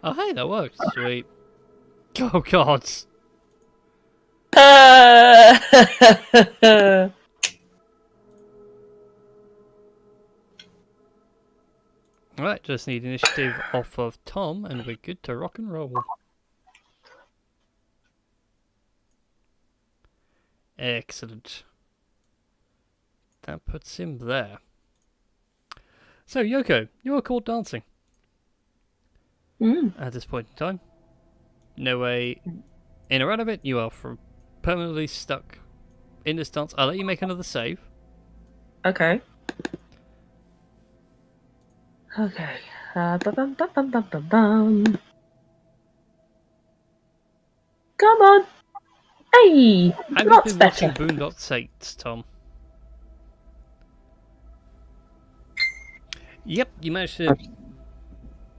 Oh hey, that worked. Sweet. Oh god. Alright, just need initiative off of Tom and we're good to rock and roll. Excellent. That puts him there. So, Yoko, you are caught dancing. At this point in time. No way in or out of it. You are permanently stuck in this dance. I'll let you make another save. Okay. Okay. Ba-bum-ba-bum-ba-bum-bum. Come on. Hey, Have you lots been better. watching Boondock Saints, Tom? Yep, you managed to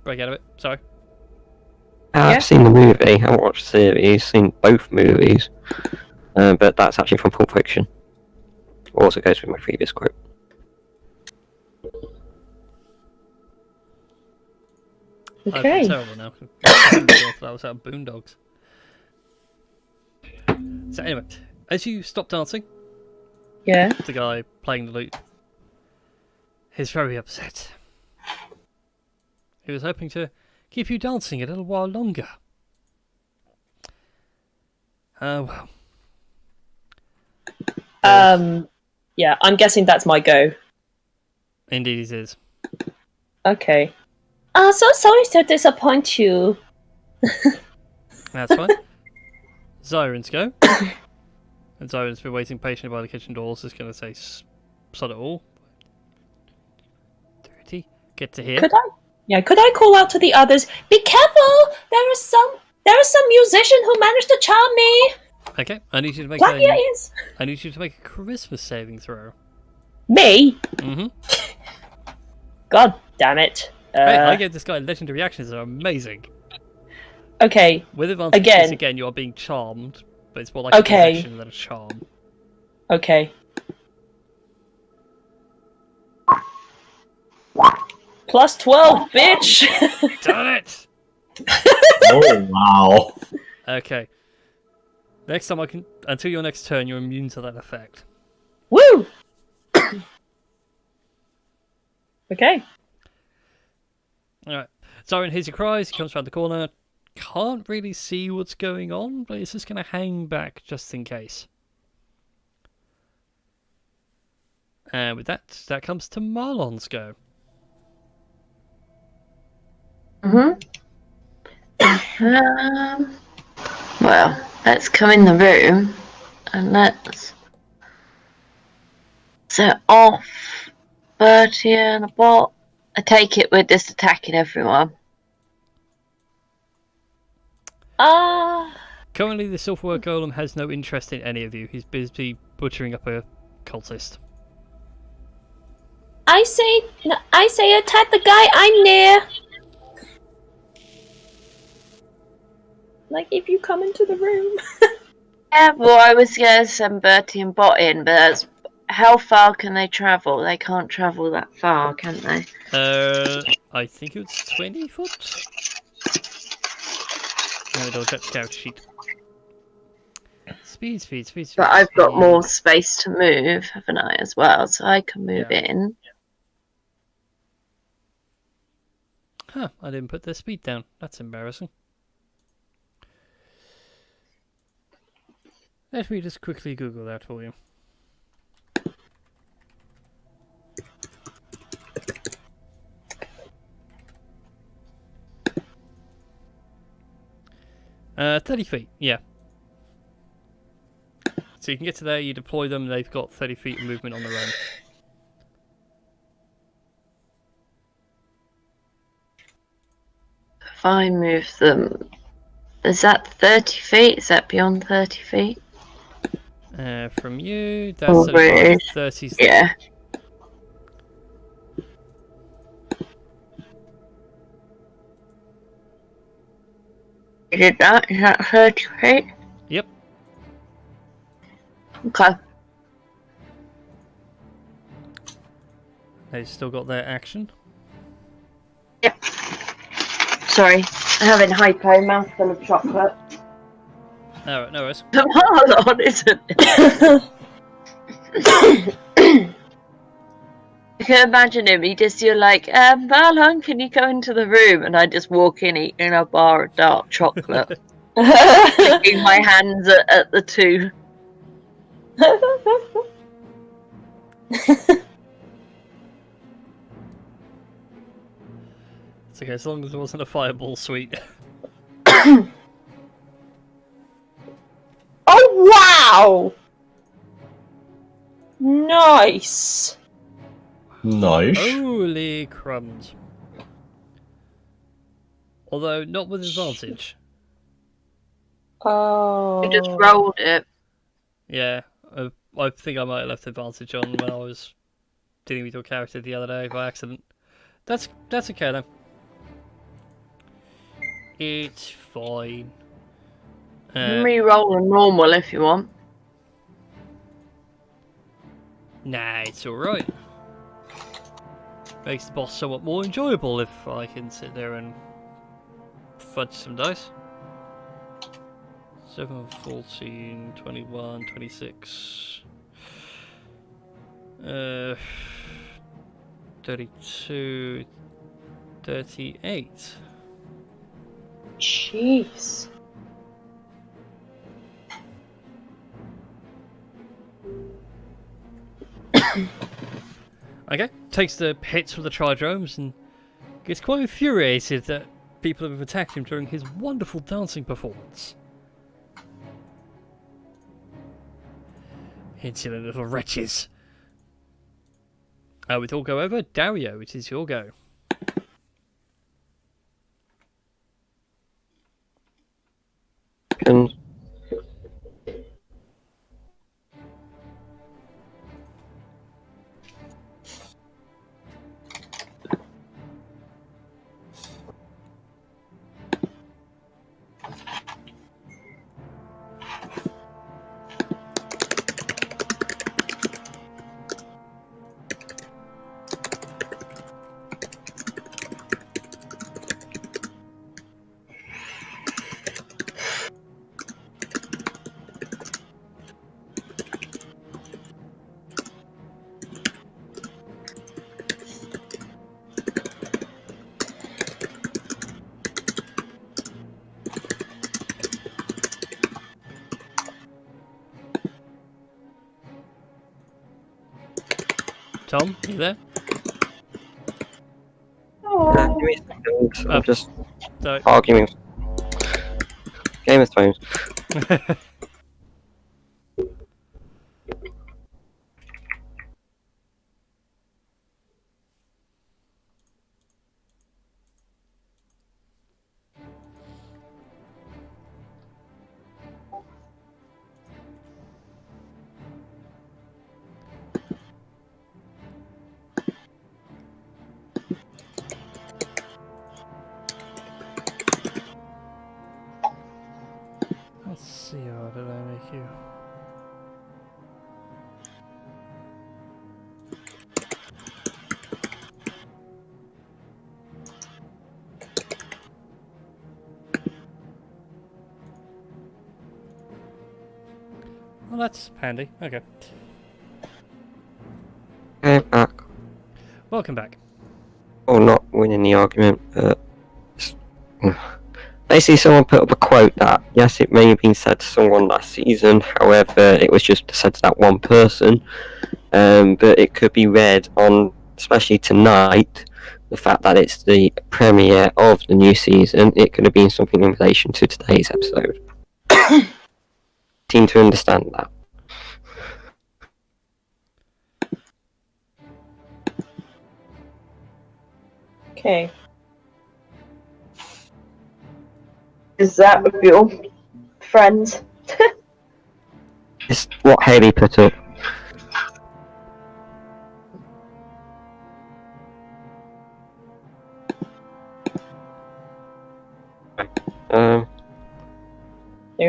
break out of it. Sorry. I've seen the movie, I haven't watched the series, seen both movies, but that's actually from Pulp Fiction. Also goes with my previous quote. I Okay. feel terrible now. That was out of Boondocks. So anyway, as you stop dancing, Yeah. the guy playing the lute is very upset. He was hoping to keep you dancing a little while longer. Well. Yeah, I'm guessing that's my go. Indeed it is. Okay. So sorry to disappoint you. That's fine. Zyron's go. And Zyron's been waiting patiently by the kitchen doors. Just going to say, sod it all. 30. Get to here. Could I call out to the others? Be careful! There is some musician who managed to charm me. Okay, I need you to make Clap your ears. I need you to make a charisma saving throw. Me? Mm-hmm. God damn it! Hey, I gave this guy legendary actions that are amazing. Okay. With advantage, again, you are being charmed, but it's more like a possession than a charm. Okay. Plus 12, bitch! Done it! Oh wow. Okay. Next time until your next turn, you're immune to that effect. Woo! Okay. Alright. Zyron hears your cries, he comes around the corner. Can't really see what's going on, but he's just going to hang back just in case. And with that comes to Marlon's go. Well, let's come in the room and let's set off Bertie and a bot. I take it we're just attacking everyone. Currently, the Silverware Golem has no interest in any of you. He's busy butchering up a cultist. I say attack the guy I'm near. Like if you come into the room. Yeah, well, I was going to send Bertie and Bot in, but how far can they travel? They can't travel that far, can they? I think it's 20 foot. Let me double check the character sheet. Speed. But I've got more space to move, haven't I, as well? So I can move in. Huh, I didn't put their speed down. That's embarrassing. Let me just quickly Google that for you. Uh, 30 feet, yeah. So you can get to there, you deploy them, they've got 30 feet of movement on their own. If I move them, is that 30 feet? Is that beyond 30 feet? From you, that's 30. Yeah. You did that? Is that 30 feet? Yep. Okay. They've still got their action. Yep. Sorry, I'm having hypo, mouthful of chocolate. Alright, no worries. Hold on, isn't it? I can imagine him, you're like, Marlon, can you go into the room? And I just walk in eating a bar of dark chocolate. Sticking my hands at the two. It's okay, as long as there wasn't a fireball sweet. Oh wow! Nice. Nice. Holy crumbs. Although, not with advantage. Oh. I just rolled it. Yeah, I think I might have left advantage on when I was dealing with your character the other day by accident. That's okay then. It's fine. Re-roll a normal if you want. Nah, it's alright. Makes the boss somewhat more enjoyable if I can sit there and fudge some dice. 7, 14, 21, 26... 32... 38... Jeez. Okay, takes the hits from the tridromes and gets quite infuriated that people have attacked him during his wonderful dancing performance. Insolent little wretches. With all go over, Dario, it is your go. Can... Tom, you there? give me a second. I'm just No. arguing. Game of Thrones. Let's see, how did I make you? Well, that's handy. Okay. Okay, back. Welcome back. Or not winning the argument, but... Basically, someone put up a quote that, yes, it may have been said to someone last season, however, it was just said to that one person, but it could be read on, especially tonight, the fact that it's the premiere of the new season, it could have been something in relation to today's episode. Seem to understand that. Okay. Is that with your friends? It's what Haley put up. No,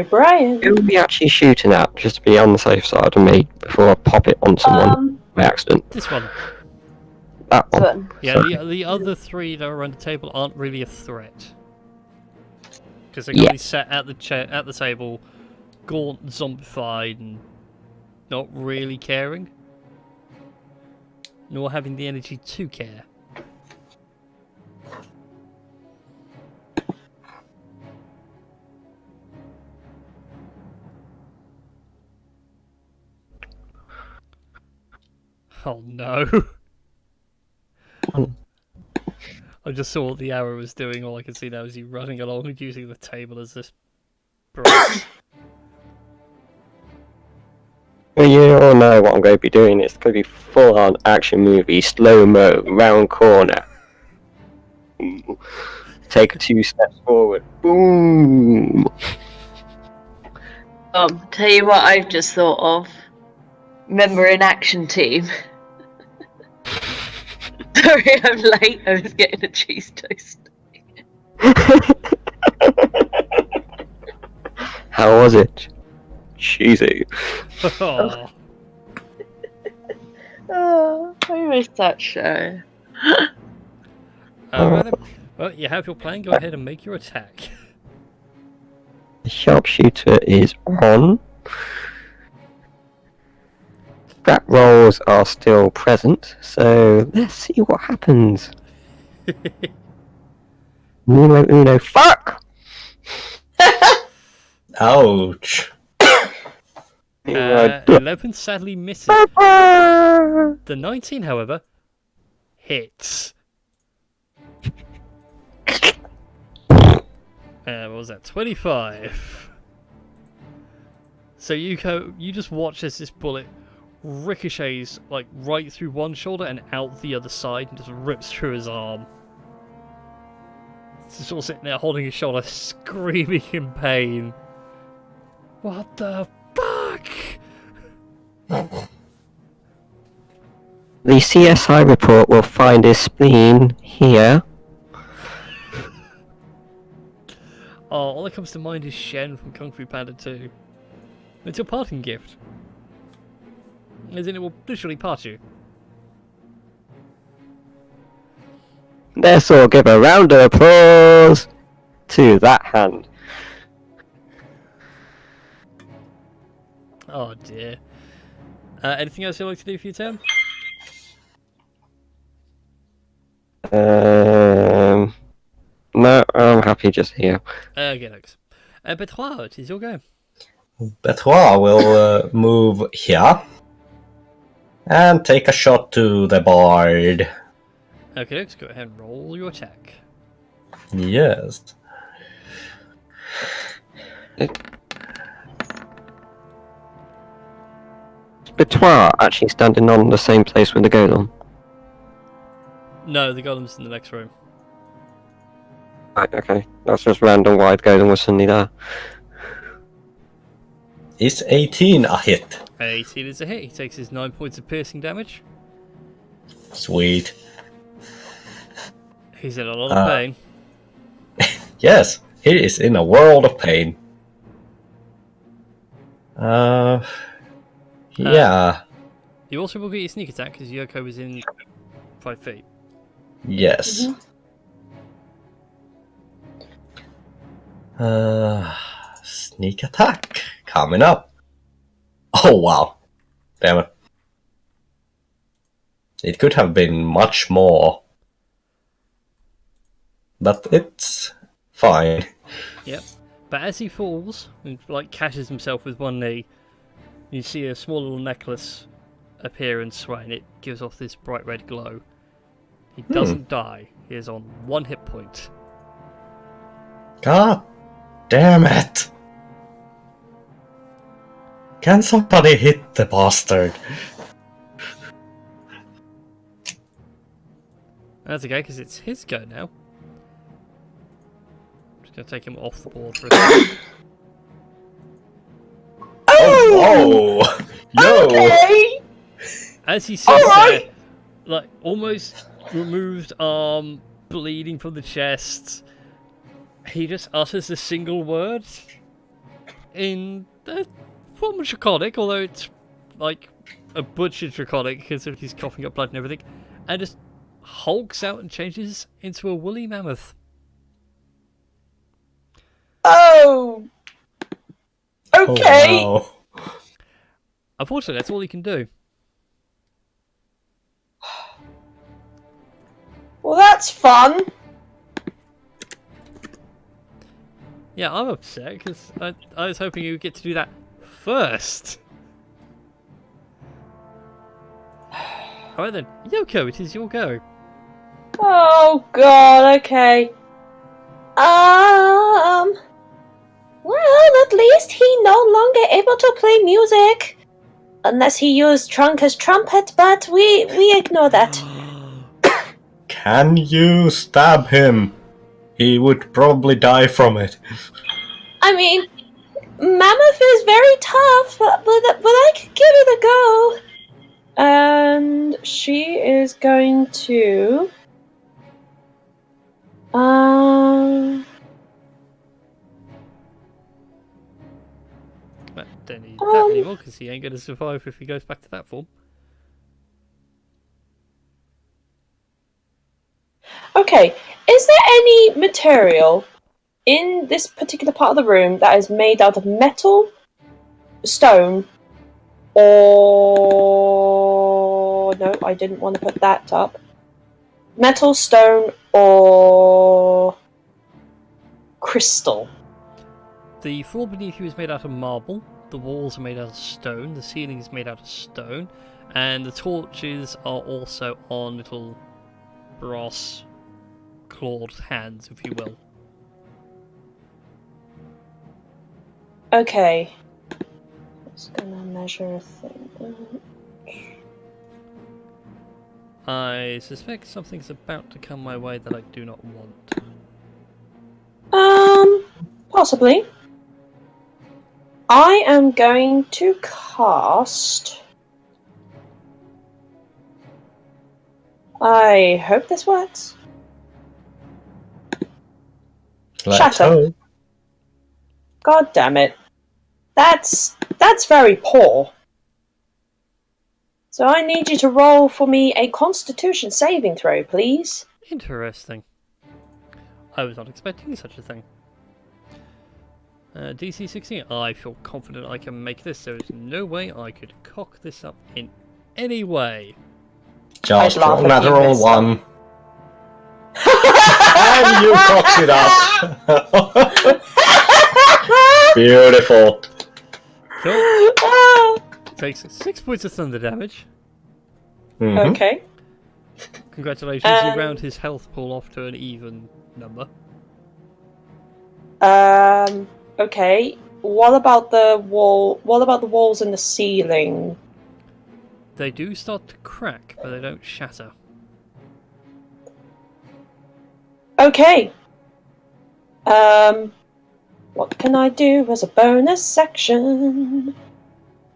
Brian. Who are we actually shooting at, just to be on the safe side of me, before I pop it on someone by accident? This one. That one. Fun. Yeah, the other three that are around the table aren't really a threat. Because they're going to be sat at the table, gaunt, zombified, and not really caring. Nor having the energy to care. Oh no. I just saw what the arrow was doing. All I can see now is you running along and using the table as this brace. Well, you all know what I'm going to be doing. It's going to be full-on action movie, slow-mo, round corner. Take 2 steps forward. Boom! Tell you what I've just thought of. Remember in Action Team? Sorry, I'm late. I was getting a cheese toast. How was it? Cheesy. Oh. Oh, I missed that show. Right, well, you have your plan. Go ahead and make your attack. The sharpshooter is on. Strat rolls are still present, so let's see what happens. Uno, fuck! Ouch. 11 sadly misses. The 19, however, hits. What was that? 25. So you just watch as this bullet ricochets like right through one shoulder and out the other side and just rips through his arm. He's sort of sitting there holding his shoulder, screaming in pain. What the fuck? The CSI report will find his spleen here. Oh, all that comes to mind is Shen from Kung Fu Panda 2. It's your parting gift. As in, it will literally part you. Let's all give a round of applause to that hand. Oh dear. Anything else you'd like to do for your turn? No, I'm happy just here. Okay, thanks. Betroit, it is your go. Betroit will move here and take a shot to the bard. Okay, let's go ahead and roll your attack. Yes. Betroit actually standing on the same place with the golem. No, the golem's in the next room. Right, okay. That's just random why the golem was suddenly there. Is 18 a hit? 18 is a hit. He takes his 9 points of piercing damage. Sweet. He's in a lot of pain. Yes, he is in a world of pain. Yeah. You also will get your sneak attack because Yoko is in 5 feet. Yes. Sneak attack coming up. Oh wow. Damn it. It could have been much more. But it's fine. Yep. But as he falls and like catches himself with one knee, you see a small little necklace appear and sway, and it gives off this bright red glow. He doesn't die. He is on 1 hit point. God damn it! Can somebody hit the bastard? That's okay, because it's his go now. Just gonna take him off the board for a second. Oh, whoa! Yo! Okay. As he sits Alright. there, like almost removed arm, bleeding from the chest, he just utters a single word in a form of Draconic, although it's like a butchered Draconic because he's coughing up blood and everything, and just hulks out and changes into a woolly mammoth. Oh. Okay. Oh, wow. Unfortunately, that's all he can do. Well, that's fun. Yeah, I'm upset because I was hoping you would get to do that first. Alright then, Yoko, it is your go. Oh God. Okay. Well, at least he no longer able to play music, unless he used Trunk as trumpet. But we ignore that. Can you stab him? He would probably die from it. I mean, Mammoth is very tough, but I could give it a go. And she is going to. But don't need that anymore because he ain't going to survive if he goes back to that form. Okay, is there any material in this particular part of the room that is made out of metal, stone, or... No, I didn't want to put that up. Metal, stone, or... crystal? The floor beneath you is made out of marble, the walls are made out of stone, the ceiling is made out of stone, and the torches are also on little brass clawed hands, if you will. Okay. Just gonna measure a thing. I suspect something's about to come my way that I do not want. Possibly. I am going to cast. I hope this works. Let's Shatter. hope. God damn it. That's very poor. So I need you to roll for me a Constitution saving throw, please. Interesting. I was not expecting such a thing. DC 16. I feel confident I can make this. There is no way I could cock this up in any way. Just I'd laugh roll if you natural messed one. And you cocked it up. Beautiful. Cool. Takes 6 points of thunder damage. Mhm. Okay. Congratulations, you round his health pool off to an even number. Okay. What about the wall? What about the walls and the ceiling? They do start to crack, but they don't shatter. Okay. What can I do as a bonus section?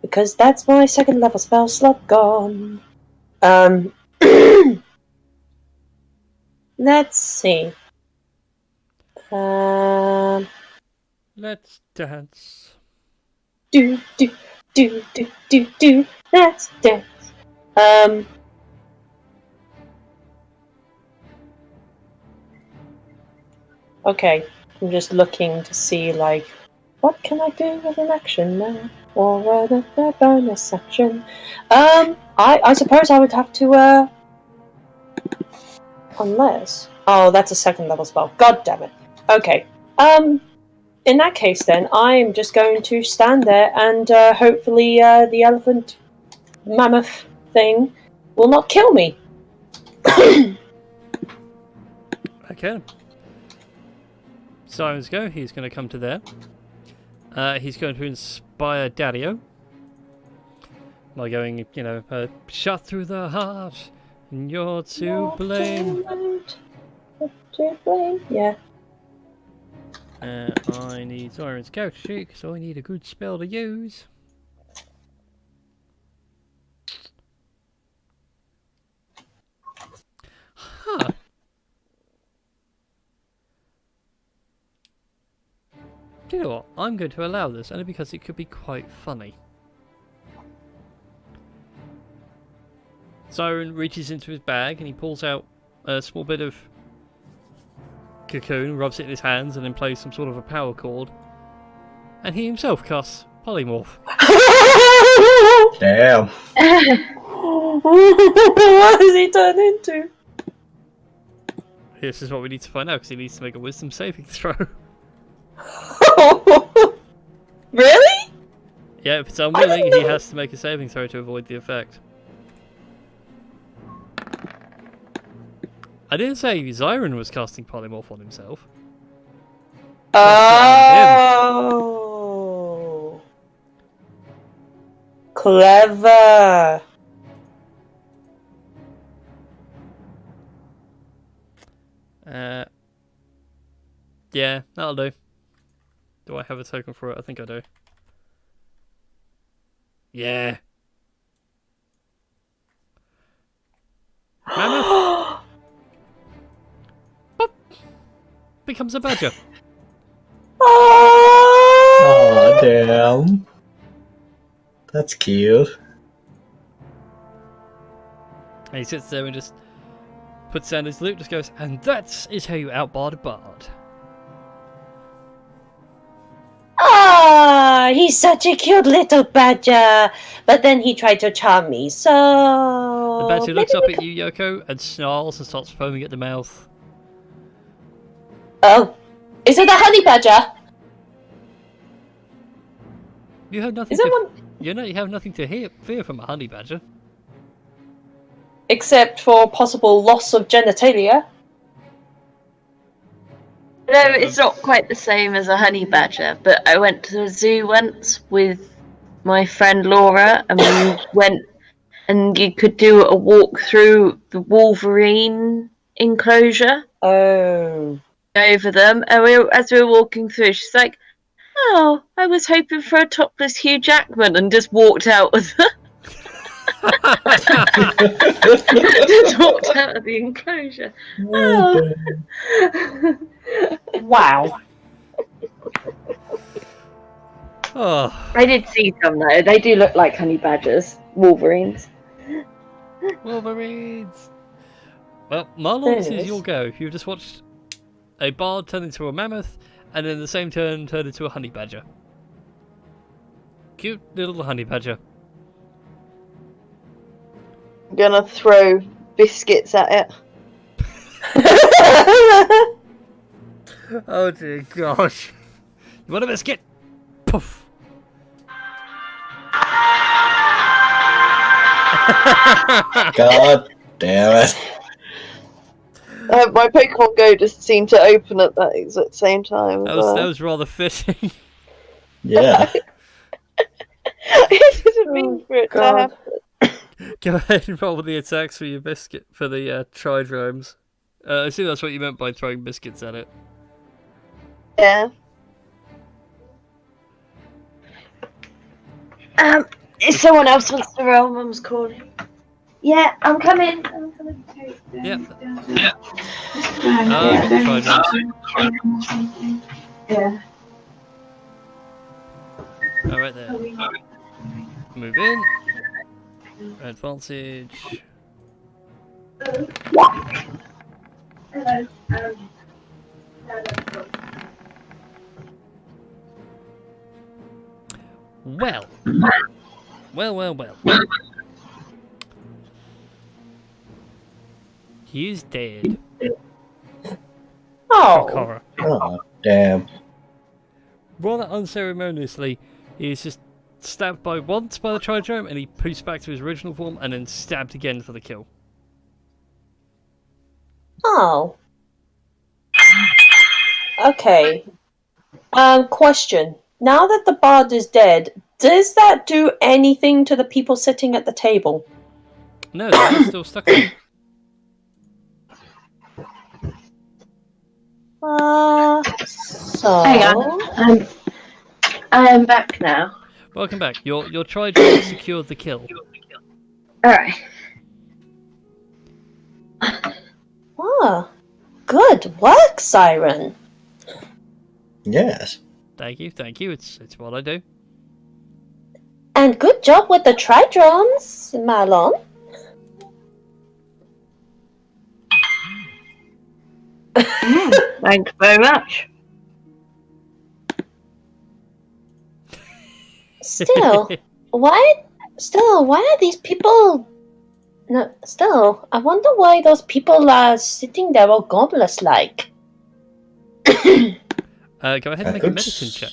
Because that's my second level spell slot gone. Let's see. Let's dance. Do. Let's dance. Okay. I'm just looking to see, like, what can I do with an action now? Or the bonus section? I suppose I would have to, unless... Oh, that's a second level spell. God damn it. Okay. In that case then, I'm just going to stand there and, hopefully, the elephant mammoth thing will not kill me. Okay. Sirens go. He's going to come to there. He's going to inspire Daddio by going, shut through the heart, and you're to blame. To blame, yeah. I need Siren's character sheet because I need a good spell to use. Huh. Do you know what? I'm going to allow this only because it could be quite funny. Siren reaches into his bag and he pulls out a small bit of cocoon, rubs it in his hands, and then plays some sort of a power chord. And he himself casts Polymorph. Damn. What has he turned into? This is what we need to find out because he needs to make a wisdom saving throw. Really? Yeah, if it's unwilling, he has to make a saving throw to avoid the effect. I didn't say Zyron was casting Polymorph on himself. Oh. Clever. Yeah, that'll do. Do I have a token for it? I think I do. Yeah. Mammoth Boop. Becomes a badger. Oh, damn. That's cute. And he sits there and just puts down his loot, just goes, and that is how you outbard a bard. Ah, he's such a cute little badger. But then he tried to charm me, so... The badger looks up at you, Yoko, and snarls and starts foaming at the mouth. Oh, is it a honey badger? You have nothing Is that one? You have nothing to fear from a honey badger. Except for possible loss of genitalia. No, it's not quite the same as a honey badger, but I went to the zoo once with my friend Laura, and we went and you could do a walk through the Wolverine enclosure Oh. over them. And as we were walking through, she's like, "Oh, I was hoping for a topless Hugh Jackman," and just walked out with just walked out of the enclosure. Oh. Wow. Oh, I did see some though. They do look like honey badgers, Wolverines. Wolverines! Well, Marlon, this is Anyways. your go. You've just watched a bard turn into a mammoth, and in the same turn turn into a honey badger. Cute little honey badger. I'm gonna throw biscuits at it. Oh dear gosh. You want a biscuit? Poof! God damn it. My Pokemon Go just seemed to open at that exact same time. That was rather fitting. Yeah. I didn't mean for it to God. happen. Go ahead and roll with the attacks for your biscuit for the tridromes. I assume that's what you meant by throwing biscuits at it. Yeah. If someone else wants to roll, Mum's calling. Yeah, I'm coming. Yep. Tridromes. Yeah. Alright there. Move in. Advantage. Well. Well. He is dead. Oh. Horror. Oh, damn. Rather unceremoniously, he is just stabbed once by the Tridrome, and he poofs back to his original form, and then stabbed again for the kill. Oh. Okay. Question. Now that the bard is dead, does that do anything to the people sitting at the table? No, they're still stuck there. So... Hang on. I am back now. Welcome back. Your Tridrome secured the kill. Alright. Ah, good work, Siren. Yes. Thank you. It's what I do. And good job with the tridromes, Marlon. Thanks very much. Still, why are these people... No, still, I wonder why those people are sitting there all goblins-like. Go ahead and make a medicine check.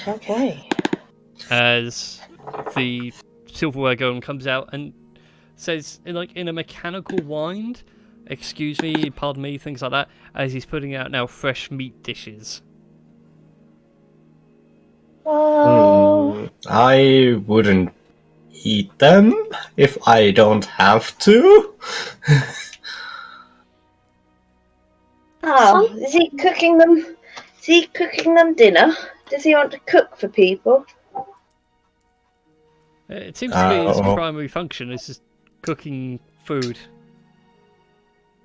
Okay. As the silverware golem comes out and says, in a mechanical wind, "Excuse me, pardon me," things like that, as he's putting out now fresh meat dishes. I wouldn't eat them if I don't have to. Oh, is he cooking them? Is he cooking them dinner? Does he want to cook for people? It seems to be his primary function. It's just cooking food.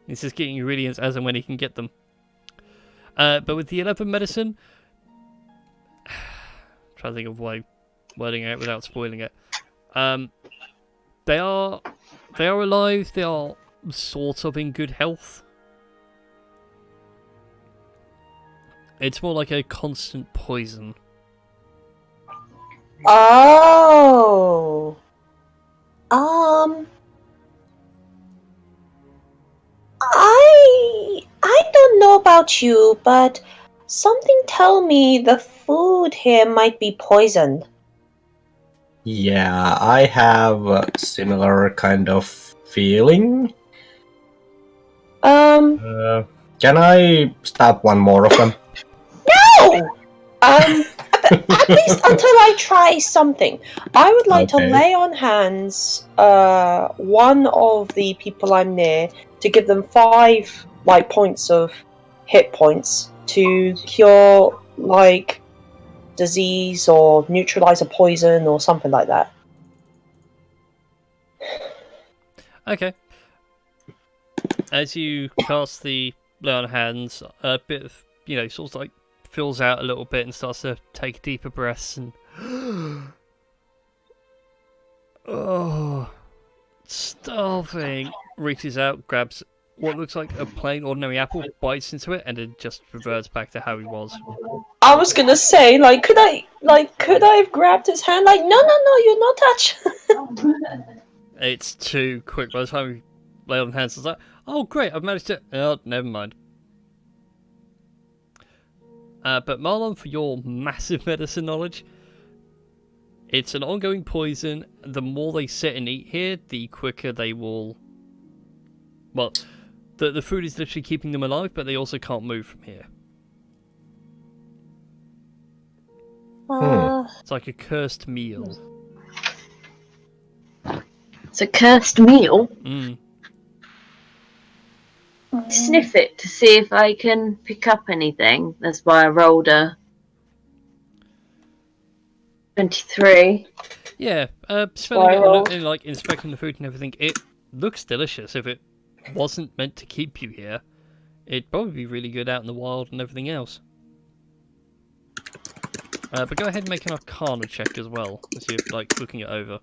It's just getting ingredients as and when he can get them. But with the 11 medicine, trying to think of why wording it without spoiling it. They are alive. They are sort of in good health. It's more like a constant poison. Oh. I don't know about you, but something tell me the food here might be poisoned. Yeah, I have a similar kind of feeling. Can I stab one more of them? No! At least until I try something. I would like to Okay. lay on hands one of the people I'm near to give them 5 points of hit points to cure disease or neutralize a poison or something like that. Okay. As you cast the lay on hands, a bit of, sort of fills out a little bit and starts to take deeper breaths and starving, reaches out, grabs what looks like a plain ordinary apple, bites into it, and then just reverts back to how he was. I was gonna say, could I have grabbed his hand? No, you're not touch. It's too quick. By the time we lay on hands, it's like, oh great, I've managed to. Oh, never mind. But Marlon, for your massive medicine knowledge, it's an ongoing poison. The more they sit and eat here, the quicker they will. Well, the food is literally keeping them alive, but they also can't move from here. It's like a cursed meal. It's a cursed meal. Mm. Sniff it to see if I can pick up anything. That's why I rolled a 23. Yeah, smelling it and inspecting the food and everything, it looks delicious. If it wasn't meant to keep you here, it'd probably be really good out in the wild and everything else. But go ahead and make an Arcana check as well, as you're looking it over.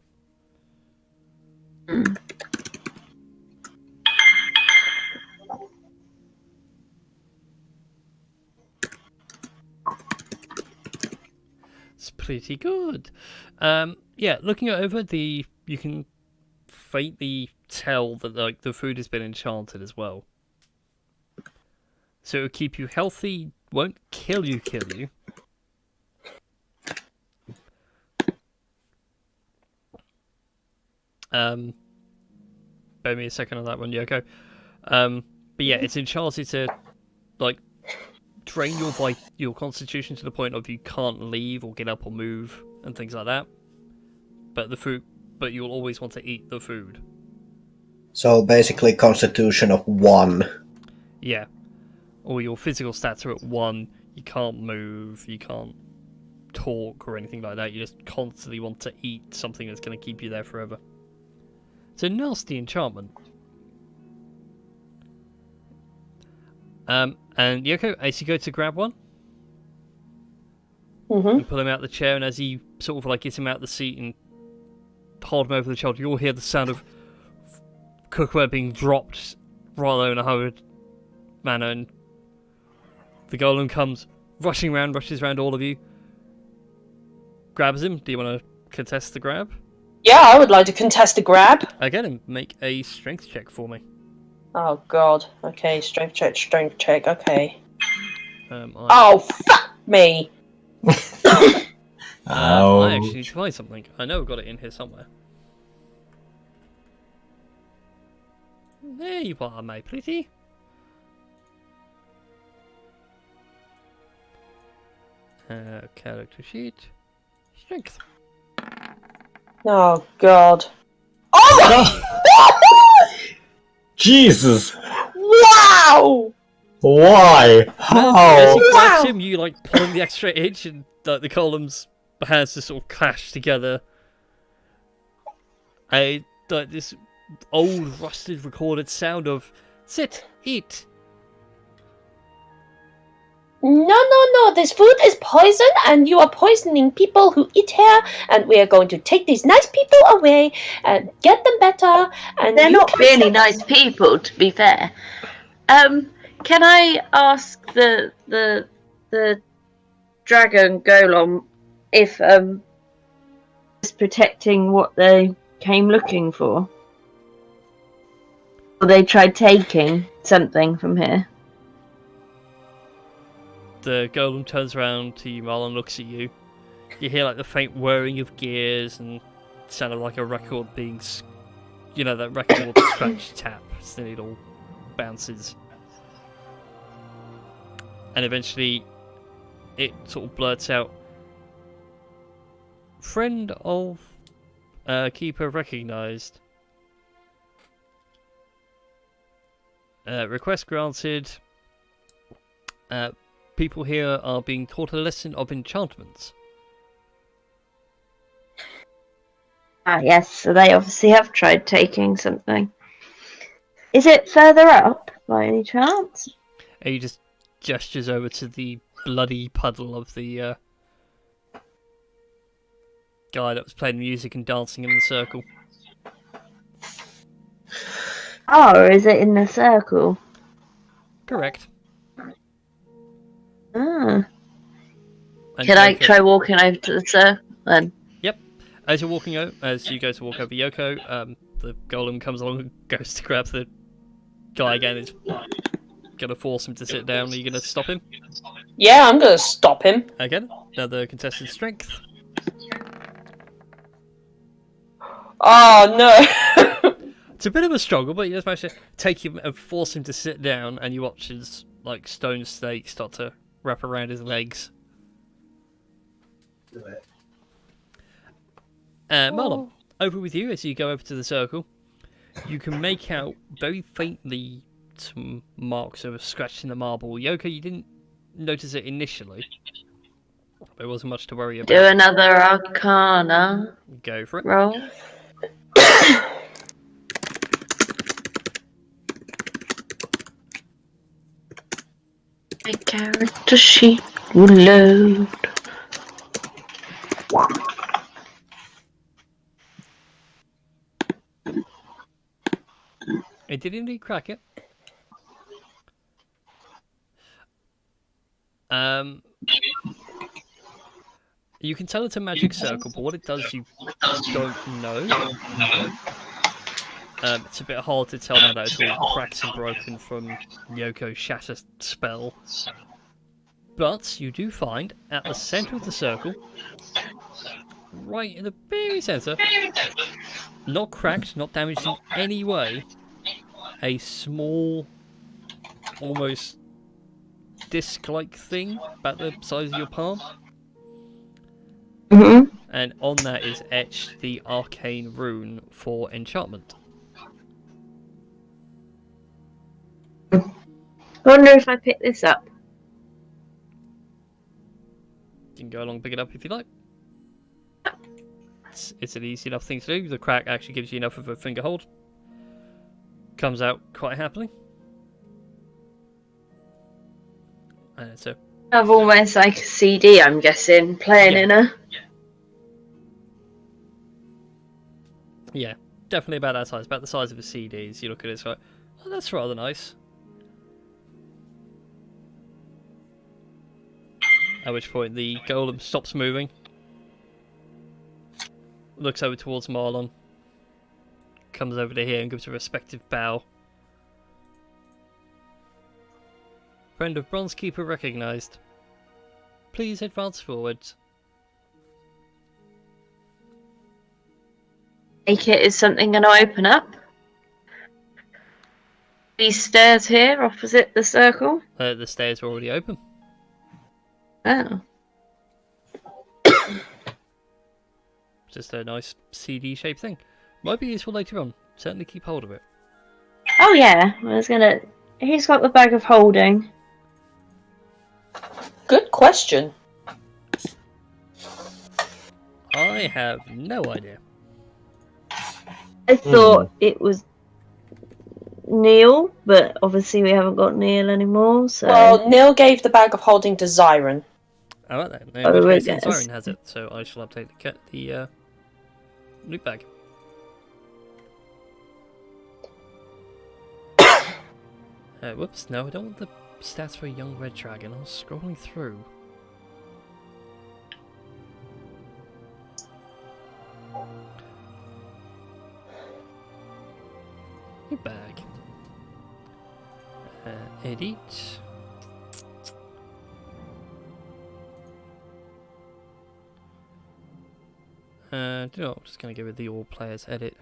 It's pretty good. Yeah, looking it over, you can faintly tell that the food has been enchanted as well. So it'll keep you healthy, won't kill you. Bear me a second on that one, Yoko. But yeah, it's enchanted to drain your constitution to the point of you can't leave or get up or move and things like that. But you'll always want to eat the food. So basically constitution of 1. Yeah. Or your physical stats are at 1, you can't move, you can't talk or anything like that, you just constantly want to eat something that's going to keep you there forever. It's a nasty enchantment. And Yoko, as you go to grab one, and pull him out of the chair, and as he sort of gets him out of the seat and hold him over the child, you'll hear the sound of cookware being dropped rather in a hurried manner, and the golem comes rushes around all of you, grabs him. Do you want to contest the grab? Yeah, I would like to contest the grab. Again, and make a strength check for me. Oh god. Okay, strength check. Okay. I Oh fuck me! actually need to find something. I know I've got it in here somewhere. There you are, my pretty. Character sheet. Strength. Oh god. Oh! Jesus! Wow! Why? As you How? grab him, you pulling the extra inch, and the columns' hands just sort of clash together. This old, rusted, recorded sound of "sit, eat." No, this food is poison and you are poisoning people who eat here, and we are going to take these nice people away and get them better, and They're you not can really send- nice people, to be fair. Can I ask the dragon golem if it's protecting what they came looking for? Or they tried taking something from here? The golem turns around to you, Marlon, looks at you. You hear the faint whirring of gears and sound of a record being, that record scratch tap, so it all bounces. And eventually it sort of blurts out, friend of keeper recognized. Request granted. People here are being taught a lesson of enchantments. Ah, yes, so they obviously have tried taking something. Is it further up, by any chance? And he just gestures over to the bloody puddle of the guy that was playing music and dancing in the circle. Oh, or is it in the circle? Correct. Ah. And Can I Yoko- try walking over to the circle then? Yep. As you go to walk over Yoko, the golem comes along and goes to grab the guy again. It's gonna force him to sit down. Are you gonna stop him? Yeah, I'm gonna stop him. Again, another contested strength. Oh no. It's a bit of a struggle, but you just manage to take him and force him to sit down, and you watch his like stone stake start to wrap around his legs. Marlon, over with you as you go over to the circle. You can make out very faintly some marks of a scratch in the marble. Yoko, you didn't notice it initially. There wasn't much to worry about. Do another Arcana Go for it. roll. My character sheet will load. It did indeed crack it. You can tell it's a magic circle, but what it does you don't know. It's a bit hard to tell now that it's all cracked and broken from Yoko's shatter spell. But you do find, at the centre of the circle, right in the very centre, not cracked, not damaged in any way, a small, almost disc-like thing about the size of your palm. Mm-hmm. And on that is etched the arcane rune for enchantment. I wonder if I pick this up. You can go along and pick it up if you like. It's an easy enough thing to do. The crack actually gives you enough of a finger hold. Comes out quite happily. And it's a... Of almost like a CD, I'm guessing, playing in a... Yeah, definitely about that size. About the size of a CD. So you look at it, it's like, oh, that's rather nice. At which point the golem stops moving. Looks over towards Marlon. Comes over to here and gives a respective bow. Friend of Bronze Keeper recognized. Please advance forward. Take it, is something going to open up? These stairs here, opposite the circle? The stairs are already open. Oh. Just a nice CD-shaped thing. Might be useful later on. Certainly keep hold of it. Oh yeah, I was gonna... Who's got the bag of holding? Good question. I have no idea. I thought it was Neil, but obviously we haven't got Neil anymore, so... Well, Neil gave the bag of holding to Zyron. Alright then. Oh, In I which case, guess. Siren has it, so I shall update the loot bag. Whoops, no, I don't want the stats for a young red dragon. I was scrolling through. Loot bag. Edit. Do you know what? I'm just going to go with the all players edit.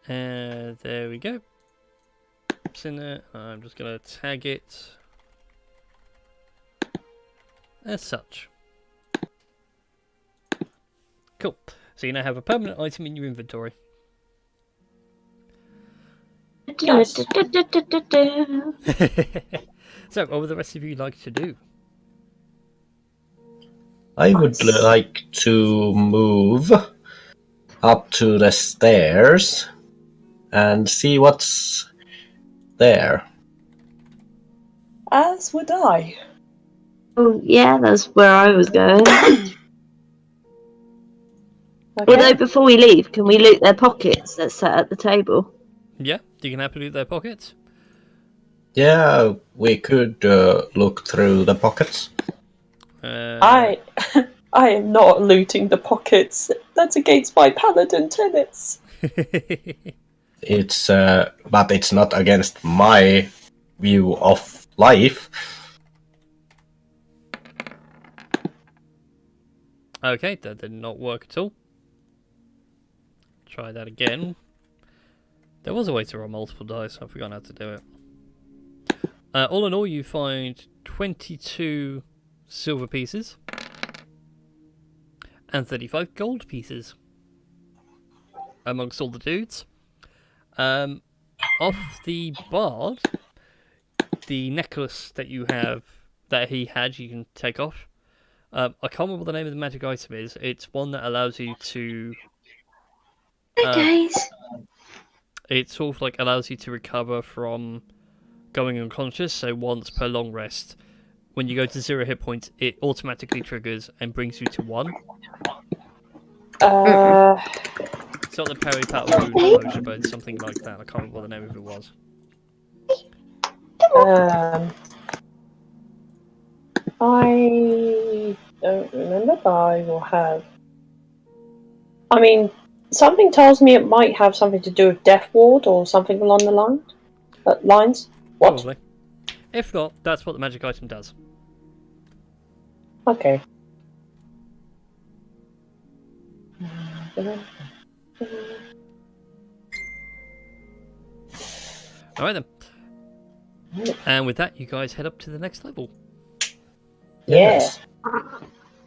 There we go. It's in there. I'm just going to tag it as such. Cool. So you now have a permanent item in your inventory. Yes. So, what would the rest of you like to do? I would like to move up to the stairs and see what's there. As would I. Oh, yeah, that's where I was going. Okay. Although, before we leave, can we loot their pockets that's sat at the table? Yeah, you can happily loot their pockets. Yeah, we could look through the pockets. I am not looting the pockets. That's against my paladin tenets. It's but it's not against my view of life. Okay, that did not work at all. Try that again. There was a way to roll multiple dice, I've forgotten how to do it. All in all, you find 22 silver pieces and 35 gold pieces amongst all the dudes. Off the bard, the necklace that you have, that he had, you can take off. I can't remember what the name of the magic item is. It's one that allows you to... Guys. It sort of like allows you to recover from going unconscious, so once per long rest. When you go to 0 hit points, it automatically triggers and brings you to 1. It's not the Perry Pat Wound potion, but it's something like that. I can't remember what the name of it was. I don't remember, but I will have. I mean, something tells me it might have something to do with Death Ward or something along the lines. What? Probably. If not, that's what the magic item does. Okay. Alright then. And with that, you guys head up to the next level. Yes.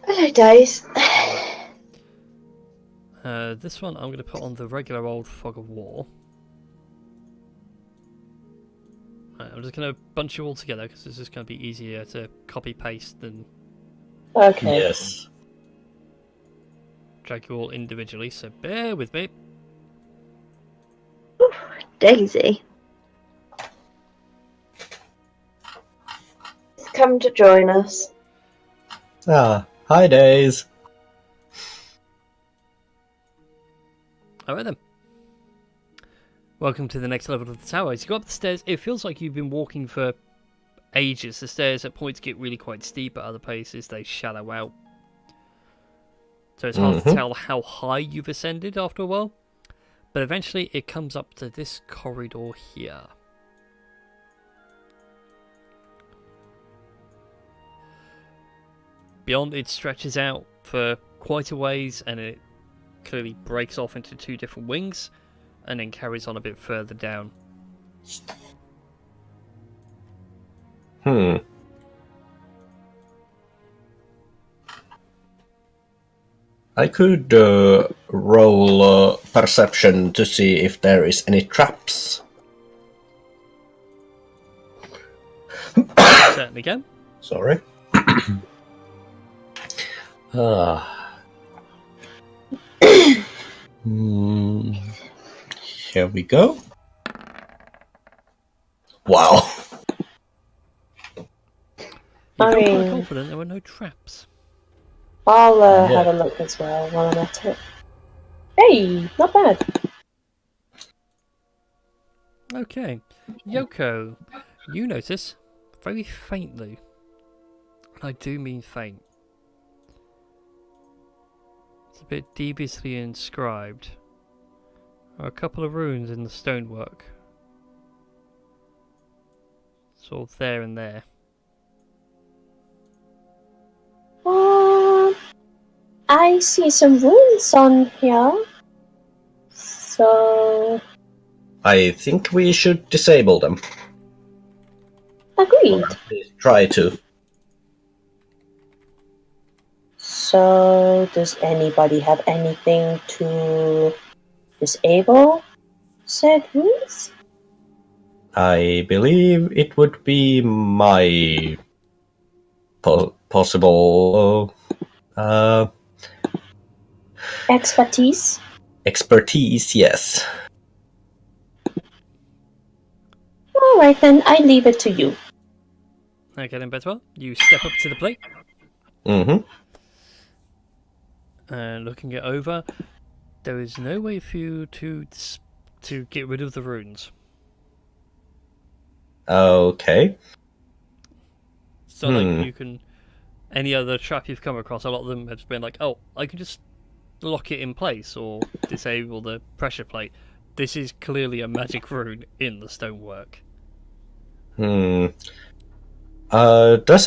Hello, Days. This one I'm going to put on the regular old Fog of War. I'm just going to bunch you all together because this is going to be easier to copy-paste than Okay. Yes. drag you all individually, so bear with me. Ooh, Daisy. She's come to join us. Ah, hi Days. Alright then. Welcome to the next level of the tower. As you go up the stairs, it feels like you've been walking for ages. The stairs at points get really quite steep, at other places they shallow out. So it's hard to tell how high you've ascended after a while. But eventually it comes up to this corridor here. Beyond it stretches out for quite a ways, and it clearly breaks off into 2 different wings and then carries on a bit further down. I could roll perception to see if there is any traps. Certainly can. Sorry. Here we go. Wow. You I feel quite mean- confident there were no traps. I'll Yeah. have a look as well while I'm at it. Hey, not bad. Okay. Yoko, you notice, very faintly, and I do mean faint, it's a bit deviously inscribed. There are a couple of runes in the stonework. Sort of there and there. I see some runes on here. So I think we should disable them. Agreed. Or at least try to. So, does anybody have anything to disable said runes? I believe it would be my possible Expertise. expertise, yes. Alright then, I leave it to you. Okay then, Bedwell, you step up to the plate. Mm-hmm. And looking it over, there is no way for you to get rid of the runes. Okay. It's not like you can... Any other trap you've come across, a lot of them have just been like, oh, I can just lock it in place or disable the pressure plate. This is clearly a magic rune in the stonework. Does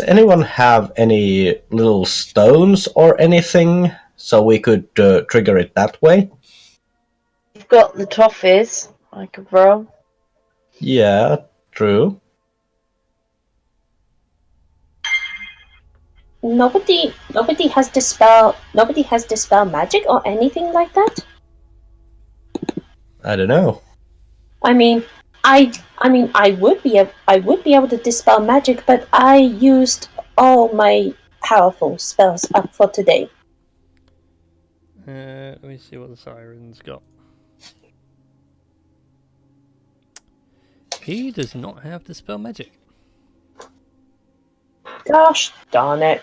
anyone have any little stones or anything so we could trigger it that way? You've got the toffees I could roll. Yeah, true. Nobody has dispel magic or anything like that? I don't know. I mean, I would be able to dispel magic, but I used all my powerful spells up for today. Let me see what the siren's got. He does not have dispel magic. Gosh darn it.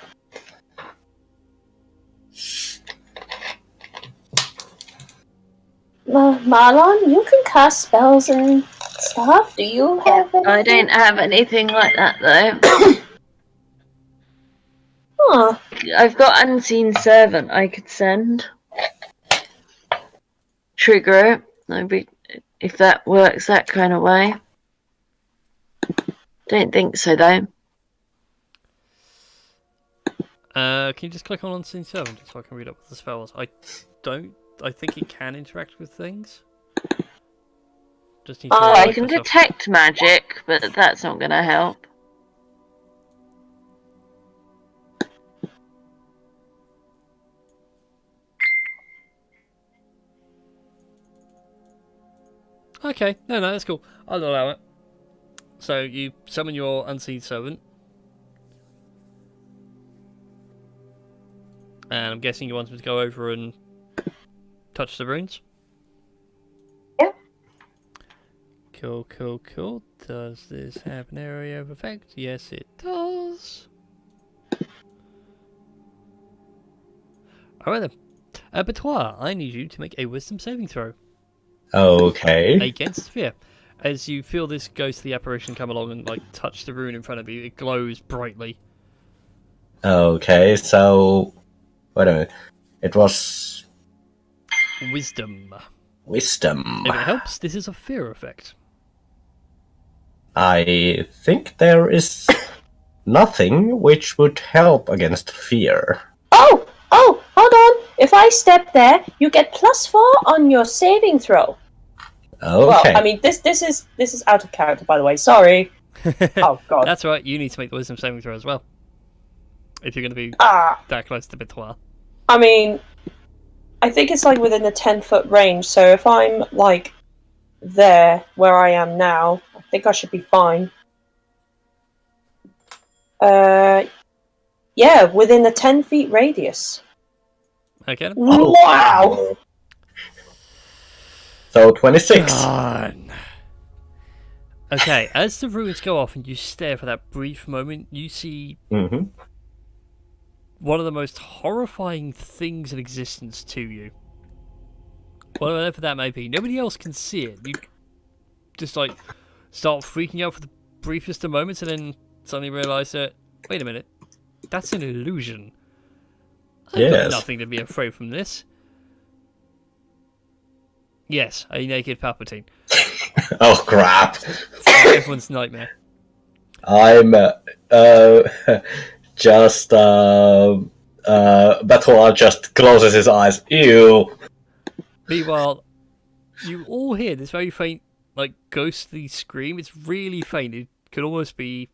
Marlon, you can cast spells and stuff. Do you have anything? I don't have anything like that though. Huh. I've got Unseen Servant I could send. Trigger it. Maybe if that works that kind of way. Don't think so though. Can you just click on Unseen Servant so I can read up what the spell was? I think it can interact with things. Just need to I can detect magic, but that's not going to help. Okay, no, that's cool. I'll allow it. So you summon your Unseen Servant. And I'm guessing you want him to go over and touch the runes? Yeah. Cool. Does this have an area of effect? Yes, it does. Alright then. Batois, I need you to make a wisdom saving throw. Okay. Against fear. As you feel this ghost of the apparition come along and touch the rune in front of you, it glows brightly. Okay, so... Wait a minute. It was... Wisdom. Wisdom. If it helps, this is a fear effect. I think there is nothing which would help against fear. Oh, hold on. If I step there, you get +4 on your saving throw. Okay. Well, I mean, this is out of character, by the way. Sorry. Oh God. That's right. You need to make the wisdom saving throw as well. If you're going to be that close to Bitois. I mean, I think it's within a 10-foot range, so if I'm there where I am now, I think I should be fine. Yeah, within a 10 feet radius. Okay. Wow! So 26. Done. Okay, as the runes go off and you stare for that brief moment, you see one of the most horrifying things in existence to you. Whatever that may be. Nobody else can see it. You just start freaking out for the briefest of moments and then suddenly realise that, wait a minute, that's an illusion. I've got nothing to be afraid from this. Yes, a naked Palpatine. Oh crap. Everyone's nightmare. I'm just Batois just closes his eyes. Ew. Meanwhile, you all hear this very faint like ghostly scream. It's really faint. It could almost be.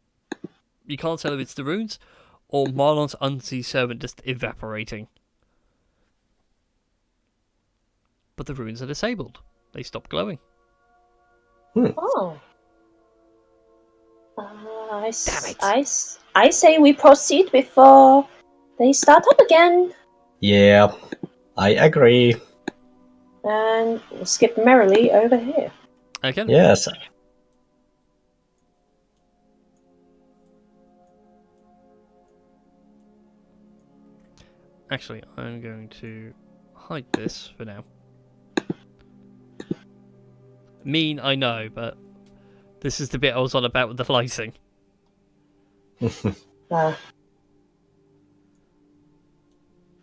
You can't tell if it's the runes or Marlon's unseen servant just evaporating. But the runes are disabled. They stop glowing. Oh. I say we proceed before they start up again. Yeah, I agree. And we'll skip merrily over here. Okay. Yes. Actually, I'm going to hide this for now. Mean, I know, but this is the bit I was on about with the lighting.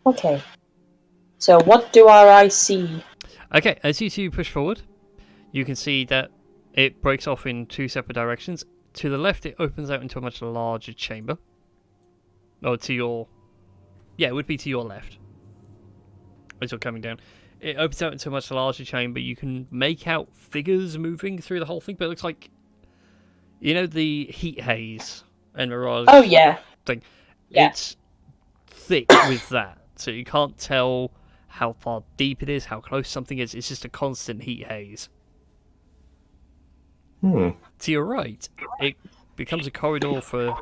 Okay. So what do our eyes see? Okay, as you two push forward, you can see that it breaks off in two separate directions. To the left, it opens out into a much larger chamber. Or to your... Yeah, it would be to your left. As you're coming down. It opens out into a much larger chamber. You can make out figures moving through the whole thing, but it looks like... You know the heat haze and mirage Oh, yeah. thing? Yeah. It's thick with that. So you can't tell how far deep it is, how close something is. It's just a constant heat haze. To your right, it becomes a corridor for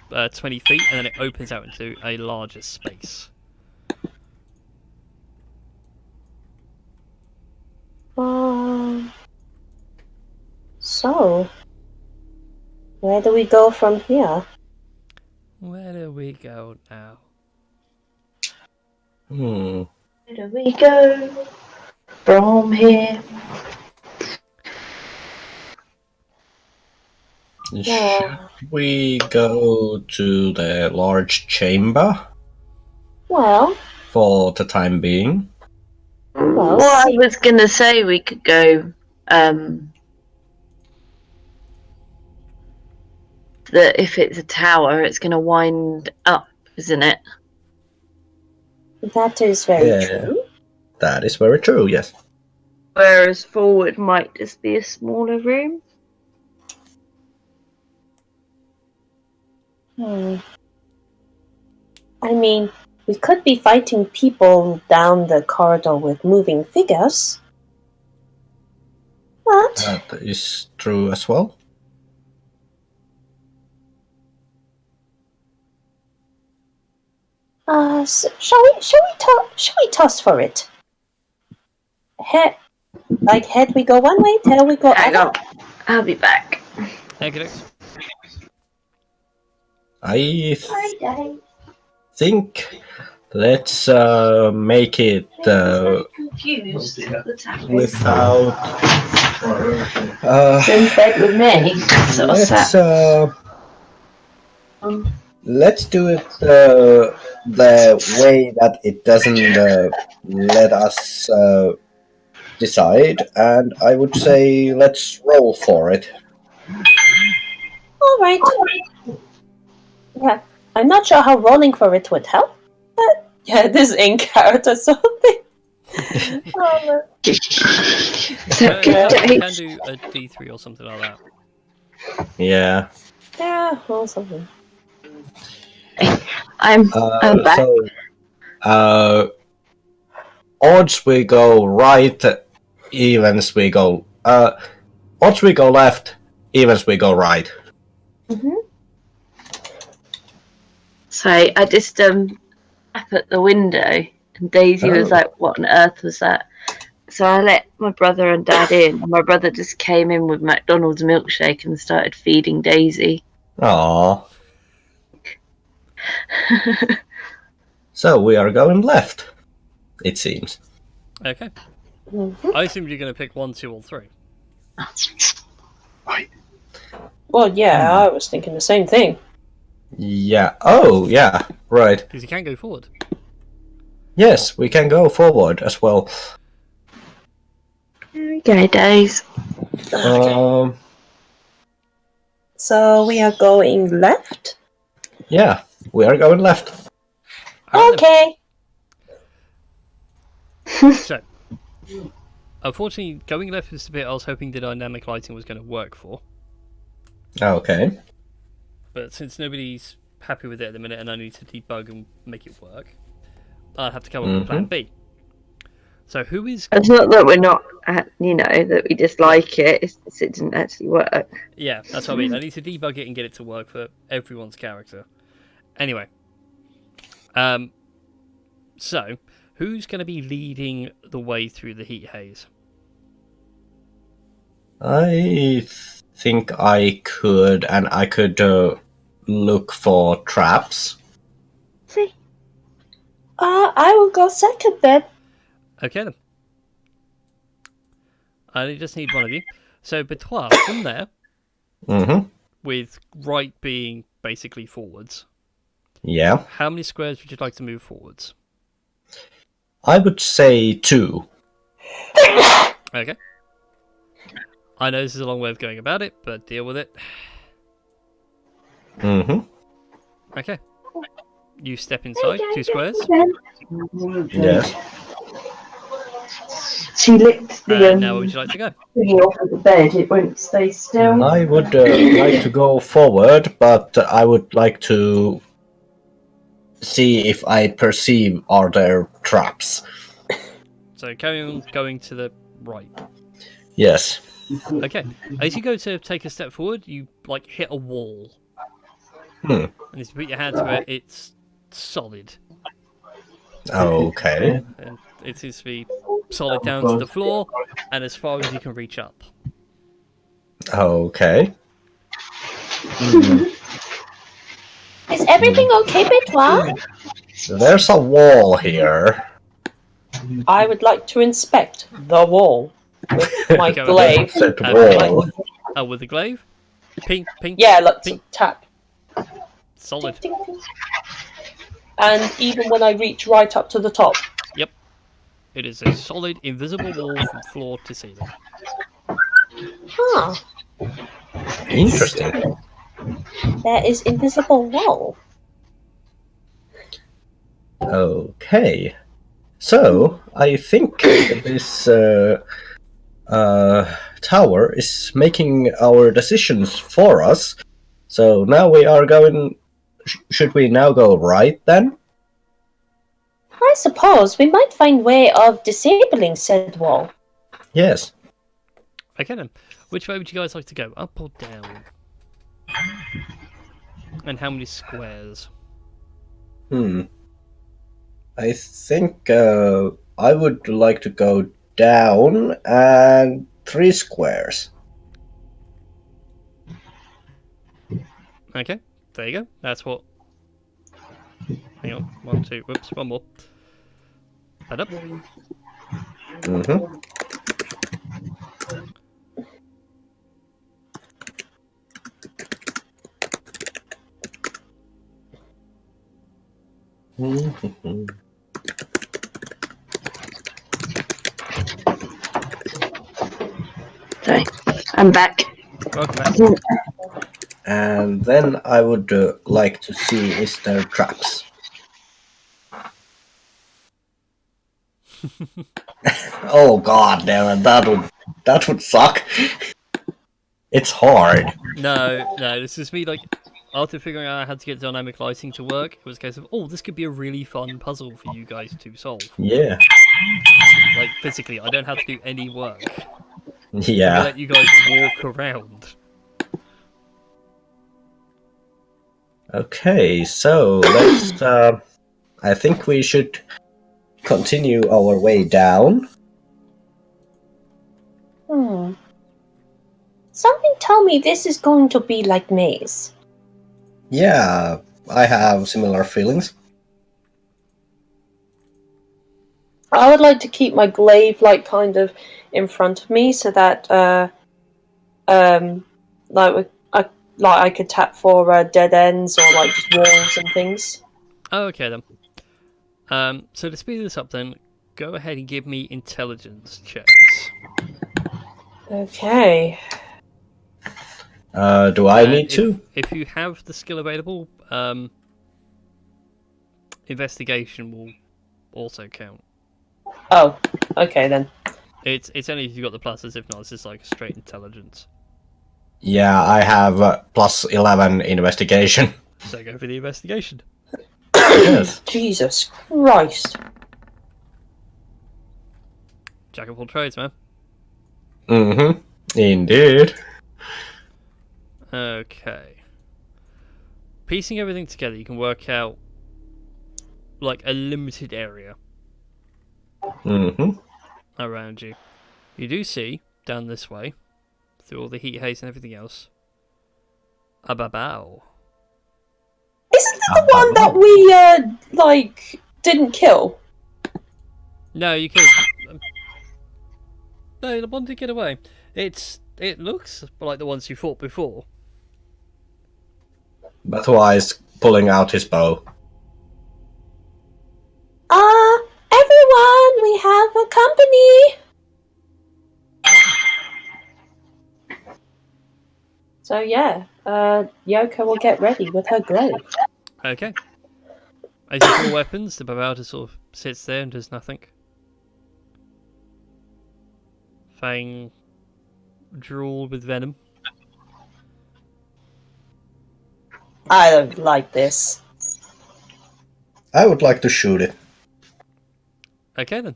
20 feet, and then it opens out into a larger space. So, where do we go from here? Where do we go now? Hmm. Where do we go from here? Should we go to the large chamber Well, for the time being? Well, I was gonna say we could go. That if it's a tower, it's gonna wind up, isn't it? that is very Yeah. true. That is very true, yes. Whereas forward might just be a smaller room. I mean, we could be fighting people down the corridor with moving figures. But That is true as well. shall we toss for it? Head we go one way, tail we go Hang other. on, I'll be back. Okay. I think let's make it Confused. without. In bed with me. So what's Let's that? let's do it the way that it doesn't let us decide, and I would say let's roll for it. All right. Yeah, I'm not sure how rolling for it would help, but yeah, this in character something. You can do a D3 or something like that. Yeah. Yeah, well, something. I'm back. So, odds we go right, evens we go. Odds we go left, evens we go right. So I just up at the window, and Daisy was like, "What on earth was that?" So I let my brother and dad in, and my brother just came in with McDonald's milkshake and started feeding Daisy. Aww. So we are going left, it seems. Okay. I assume you're going to pick 1, 2, or 3. Well, yeah, I was thinking the same thing. Yeah. Oh, yeah. Right. Because you can go forward. Yes, we can go forward as well. Okay, Days. So we are going left? Yeah, we are going left. Okay. So, Unfortunately, going left is the bit I was hoping the dynamic lighting was going to work for. Okay. But since nobody's happy with it at the minute and I need to debug and make it work, I'll have to come up with plan B. So who is... It's not that we're not, that we dislike it. It's it didn't actually work. Yeah, that's what I mean. I need to debug it and get it to work for everyone's character. Anyway. So, who's going to be leading the way through the heat haze? I think I could, and I could look for traps. See? I will go second then. Okay then. I just need one of you. So, Betois, from there, with right being basically forwards, Yeah. how many squares would you like to move forwards? I would say 2. Okay. I know this is a long way of going about it, but deal with it. Okay. You step inside, 2 squares. Yes. She licked the Now where would you like to go? thingy off of the bed. It won't stay still. I would like to go forward, but I would like to see if I perceive are there traps. So carry on going to the right. Yes. Okay. As you go to take a step forward, you hit a wall. Hmm. And as you put your hand to it, it's solid. Okay. And it seems to be solid down to the floor and as far as you can reach up. Okay. Is everything okay, Betois? There's a wall here. I would like to inspect the wall with my Go glaive. Said Okay. wall. Oh, with the glaive? Pink. Yeah, let's Pink. tap. Solid. Ding, ding, ding. And even when I reach right up to the top. Yep. It is a solid, invisible wall from floor to ceiling. Huh. Interesting. There is invisible wall. Okay. So, I think this tower is making our decisions for us. So now we are going... should we now go right then? I suppose we might find way of disabling said wall. Yes. Okay then. Which way would you guys like to go? Up or down? And how many squares? I think I would like to go down and 3 squares. Okay, there you go. That's what... Hang on. 1, 2... Whoops, one more. Head up. Sorry, I'm back. Welcome back. And then I would like to see is there traps. Oh god damn it, that would suck. It's hard. No, this is me, after figuring out how to get dynamic lighting to work, it was a case of, oh, this could be a really fun puzzle for you guys to solve. Yeah. Physically, I don't have to do any work. I Yeah. let you guys walk around. Okay, so let's I think we should continue our way down. Something tell me this is going to be like maze. Yeah, I have similar feelings. I would like to keep my glaive kind of in front of me so that I could tap for dead ends or just walls and things. Oh, okay then. So to speed this up then, go ahead and give me intelligence checks. Okay. Do I need to? If you have the skill available, investigation will also count. Oh, okay then. It's only if you've got the pluses. If not, it's just like straight intelligence. Yeah, I have plus 11 investigation. So go for the investigation. Yes. Jesus Christ. Jack of all trades, man. Mm-hmm. Indeed. Okay. Piecing everything together, you can work out like a limited area Mm-hmm. around you. You do see down this way, through all the heat haze and everything else, a babao. Isn't it the one that we, didn't kill? No, you could. No, the one did get away. It looks like the ones you fought before. But why is pulling out his bow? Everyone, we have a company. So yeah, Yoko will get ready with her glaive. Okay. As you draw weapons, the babao just sort of sits there and does nothing. Fang drool with venom. I don't like this. I would like to shoot it. Okay then.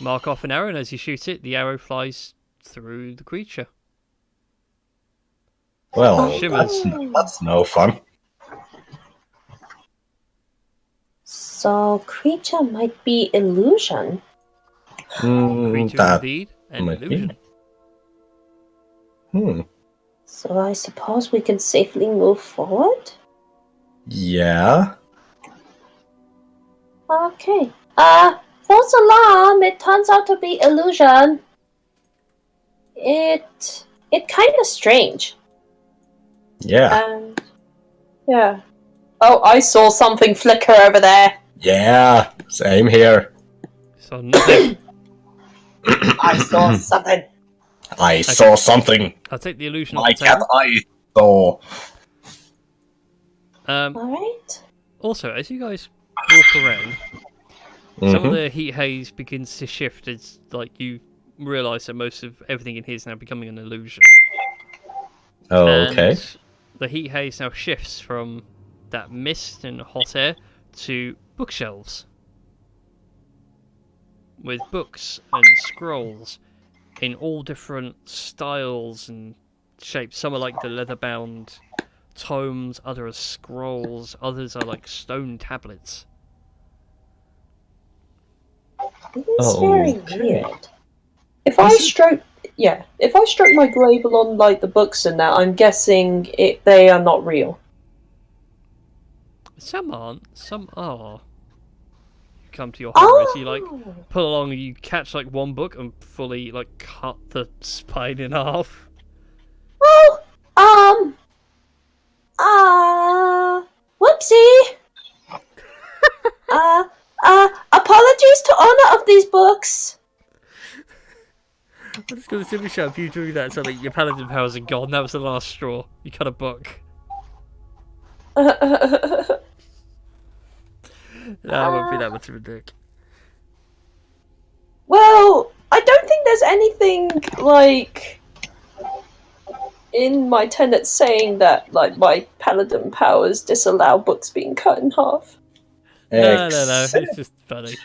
Mark off an arrow, and as you shoot it, the arrow flies through the creature. Well, Shimmers. that's no fun. So, creature might be illusion. Creature That indeed, an might be. illusion. So, I suppose we can safely move forward? Yeah. Okay. False alarm! It turns out to be illusion. It kind of strange. Yeah. And yeah. Oh, I saw something flicker over there. Yeah. Same here. So nothing. I saw something. I saw something. I'll take the illusion My off the cat table. eye saw. Alright. Also, as you guys walk around, some of Mhm. the heat haze begins to shift as like you realise that most of everything in here is now becoming an illusion. Oh, okay. And the heat haze now shifts from that mist and hot air to bookshelves with books and scrolls in all different styles and shapes. Some are like the leather-bound tomes, others are scrolls, others are like stone tablets. It is very Okay. weird. If I stroke my glaive along like the books and that, I'm guessing they are not real. Some aren't, some are. You come to your horror as you like pull along and you catch like one book and fully like cut the spine in half. Well, whoopsie. Apologies to owner of these books. I'm just gonna simply shout if you do that so like your paladin powers are gone. That was the last straw. You cut a book. That won't be that much of a dick. Well, I don't think there's anything like in my tenets saying that like my paladin powers disallow books being cut in half. No, it's just funny.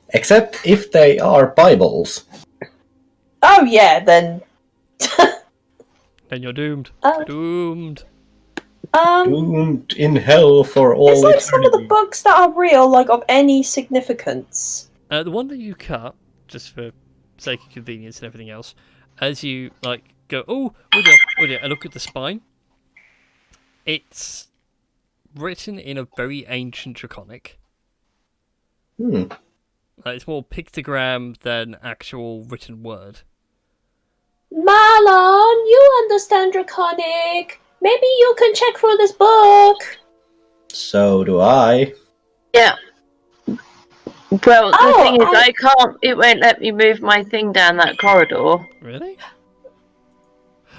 Except if they are Bibles. Oh yeah, then Then you're doomed. Oh. Doomed. Doomed in hell for all it's like some of the eternity. books that are real, like of any significance. The one that you cut, just for sake of convenience and everything else, as you like go, oh dear, I look at the spine. It's written in a very ancient Draconic. It's more pictogram than actual written word. Marlon, you understand Draconic. Maybe you can check for this book. So do I. Yeah. Well, the thing is, I can't. It won't let me move my thing down that corridor. Really?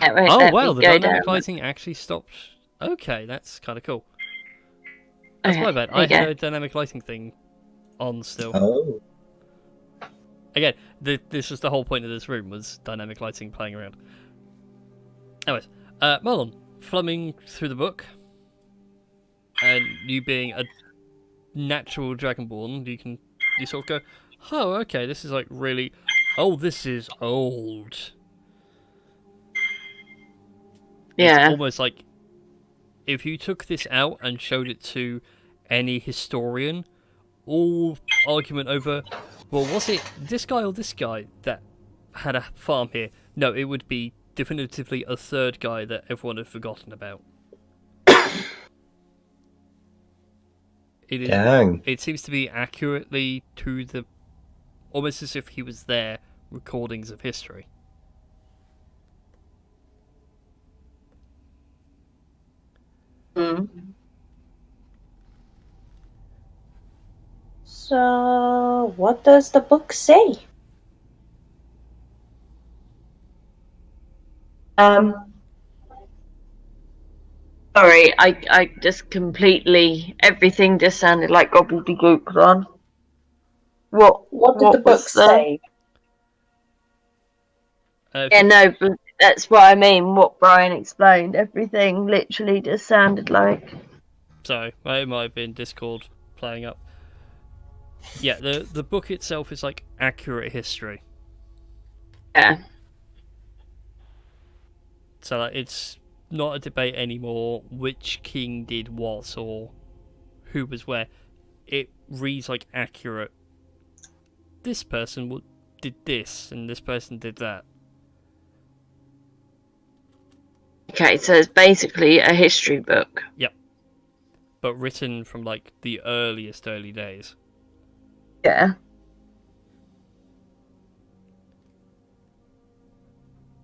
It won't Oh let wow, me the go dynamic down. lighting actually stopped. Okay, that's kind of cool. That's Okay, my bad. there I you had go. a dynamic lighting thing on still. Oh. again, this was the whole point of this room, was dynamic lighting playing around. Anyways, Marlon, flumming through the book, and you being a natural Dragonborn, you sort of go, oh, okay, this is like really, oh, this is old. Yeah. It's almost like if you took this out and showed it to any historian, all argument over, well, was it this guy or this guy that had a farm here? No, it would be definitively a third guy that everyone had forgotten about. Dang. It seems to be accurately to the, almost as if he was there, recordings of history. Mm. So, what does the book say? Sorry, I just completely, everything just sounded like gobbledygook then. What did the book was the- say? Yeah, no, but that's what I mean. What Brian explained, everything literally just sounded like. Sorry, it might have been Discord playing up. Yeah, the book itself is like accurate history. Yeah. So like, it's not a debate anymore which king did what or who was where. It reads like accurate. This person did this and this person did that. Okay, so it's basically a history book. Yep. But written from like the earliest early days. Yeah.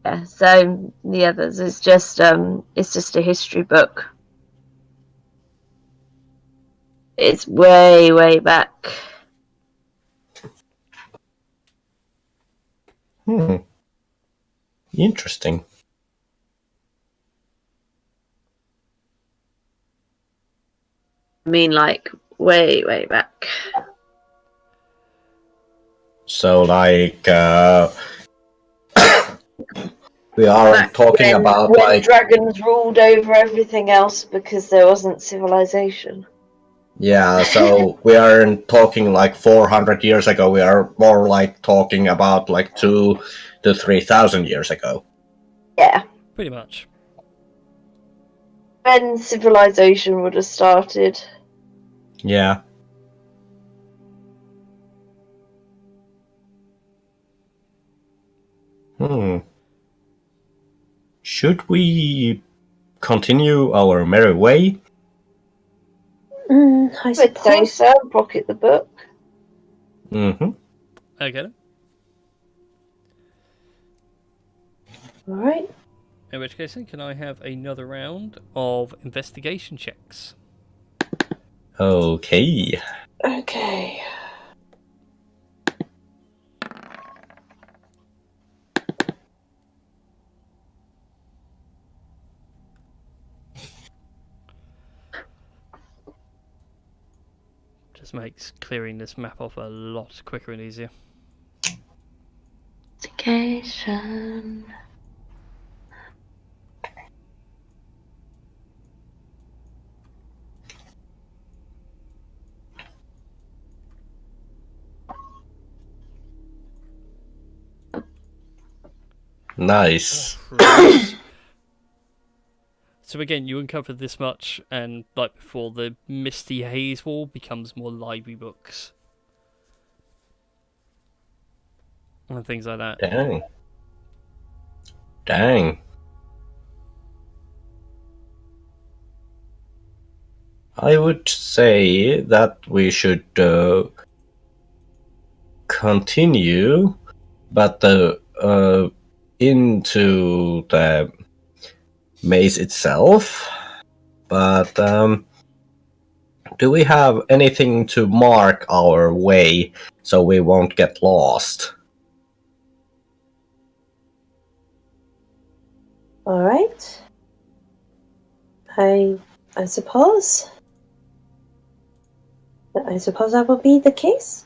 Yeah, so the others is just it's just a history book. It's way, way back. Interesting. I mean, like, way, way back. So, like, we are Back talking about, when like, dragons ruled over everything else because there wasn't civilization. yeah, so we aren't talking like 400 years ago, we are more like talking about like 2 to 3,000 years ago. Yeah. Pretty much. When civilization would have started. Yeah. Should we continue our merry way? I I would say suppose. so. Pocket the book. Mm-hmm. Okay then. Alright. In which case then, can I have another round of investigation checks? Okay. Okay. Just makes clearing this map off a lot quicker and easier. Investigation. Nice. Right. So again, you uncover this much, and like before, the misty haze wall becomes more library books and things like that. Dang. Dang. I would say that we should continue, but into the maze itself. But do we have anything to mark our way so we won't get lost? Alright. I suppose. I suppose that will be the case.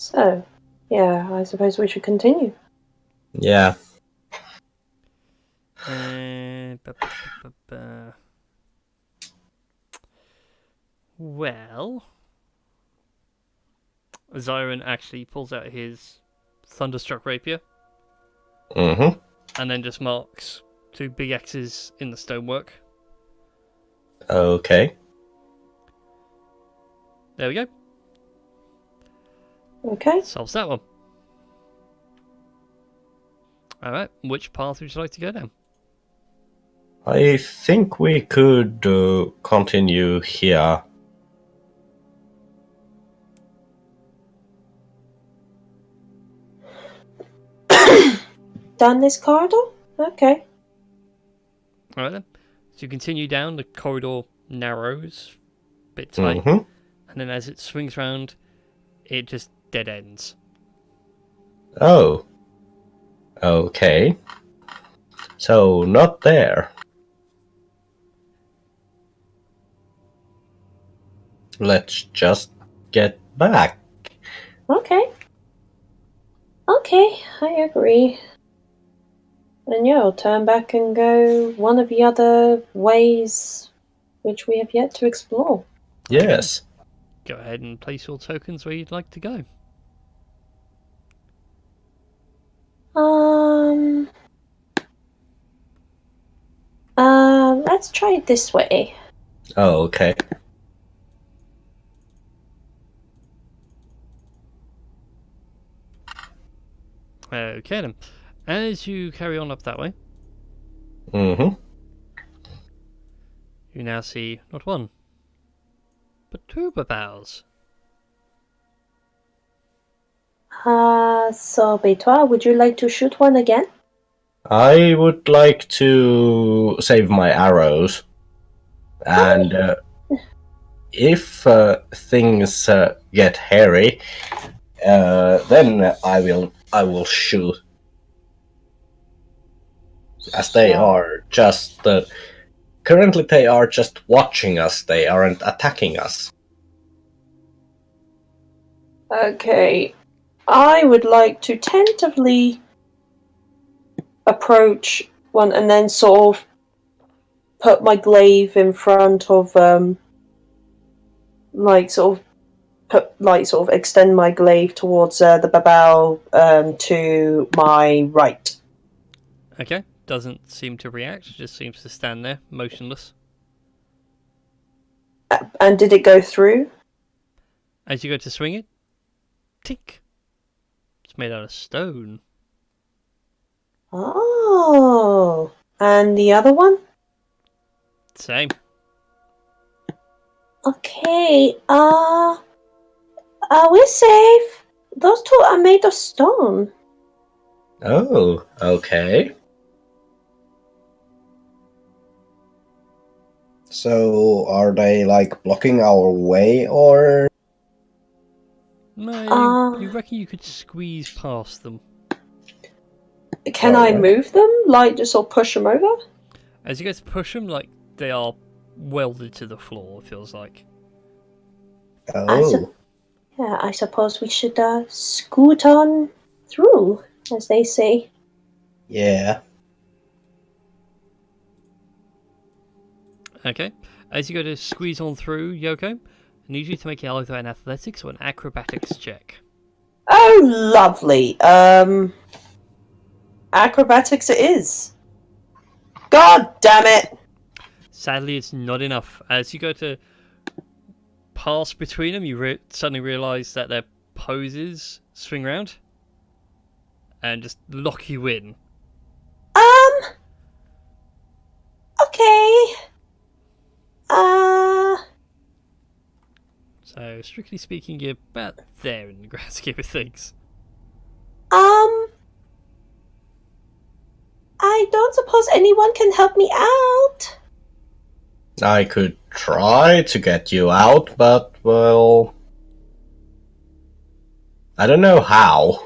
So, yeah, I suppose we should continue. Yeah. Well, Zyron actually pulls out his Thunderstruck Rapier Mm-hmm. and then just marks 2 big X's in the stonework. Okay. There we go. Okay. Solves that one. Alright, which path would you like to go down? I think we could continue here. Down this corridor? Okay. Alright then. So you continue down, the corridor narrows, a bit tight, Mm-hmm. and then as it swings round, it just dead ends. Oh. Okay. So, not there. Let's just get back. Okay. Okay, I agree. And yeah, I'll turn back and go one of the other ways which we have yet to explore. Yes. Go ahead and place your tokens where you'd like to go. Let's try it this way. Oh, okay. Okay then. As you carry on up that way, Mm-hmm. you now see not one, but 2 Babaos. So Beitois, would you like to shoot one again? I would like to save my arrows. And if things get hairy, then I will shoot. As they are just currently they are just watching us. They aren't attacking us. Okay. I would like to tentatively approach one and then sort of put my glaive in front of extend my glaive towards the babao to my right. Okay, doesn't seem to react, just seems to stand there, motionless. And did it go through? As you go to swing it, tink. It's made out of stone. Oh. And the other one? Same. Okay, we're safe. Those 2 are made of stone. Oh, okay. So, are they like blocking our way, or? No, you reckon you could squeeze past them? Can I move them? Like, just sort of push them over? As you go to push them, like, they are welded to the floor, it feels like. Oh. I suppose we should scoot on through, as they say. Yeah. Okay. As you go to squeeze on through, Yoko, I need you to make either an athletics or an acrobatics check. Oh, lovely. Acrobatics it is. God damn it! Sadly, it's not enough. As you go to pass between them, you suddenly realise that their poses swing round and just lock you in. Okay. So, strictly speaking, you're about there in the grand scheme of things. I don't suppose anyone can help me out. I could try to get you out, but, well, I don't know how.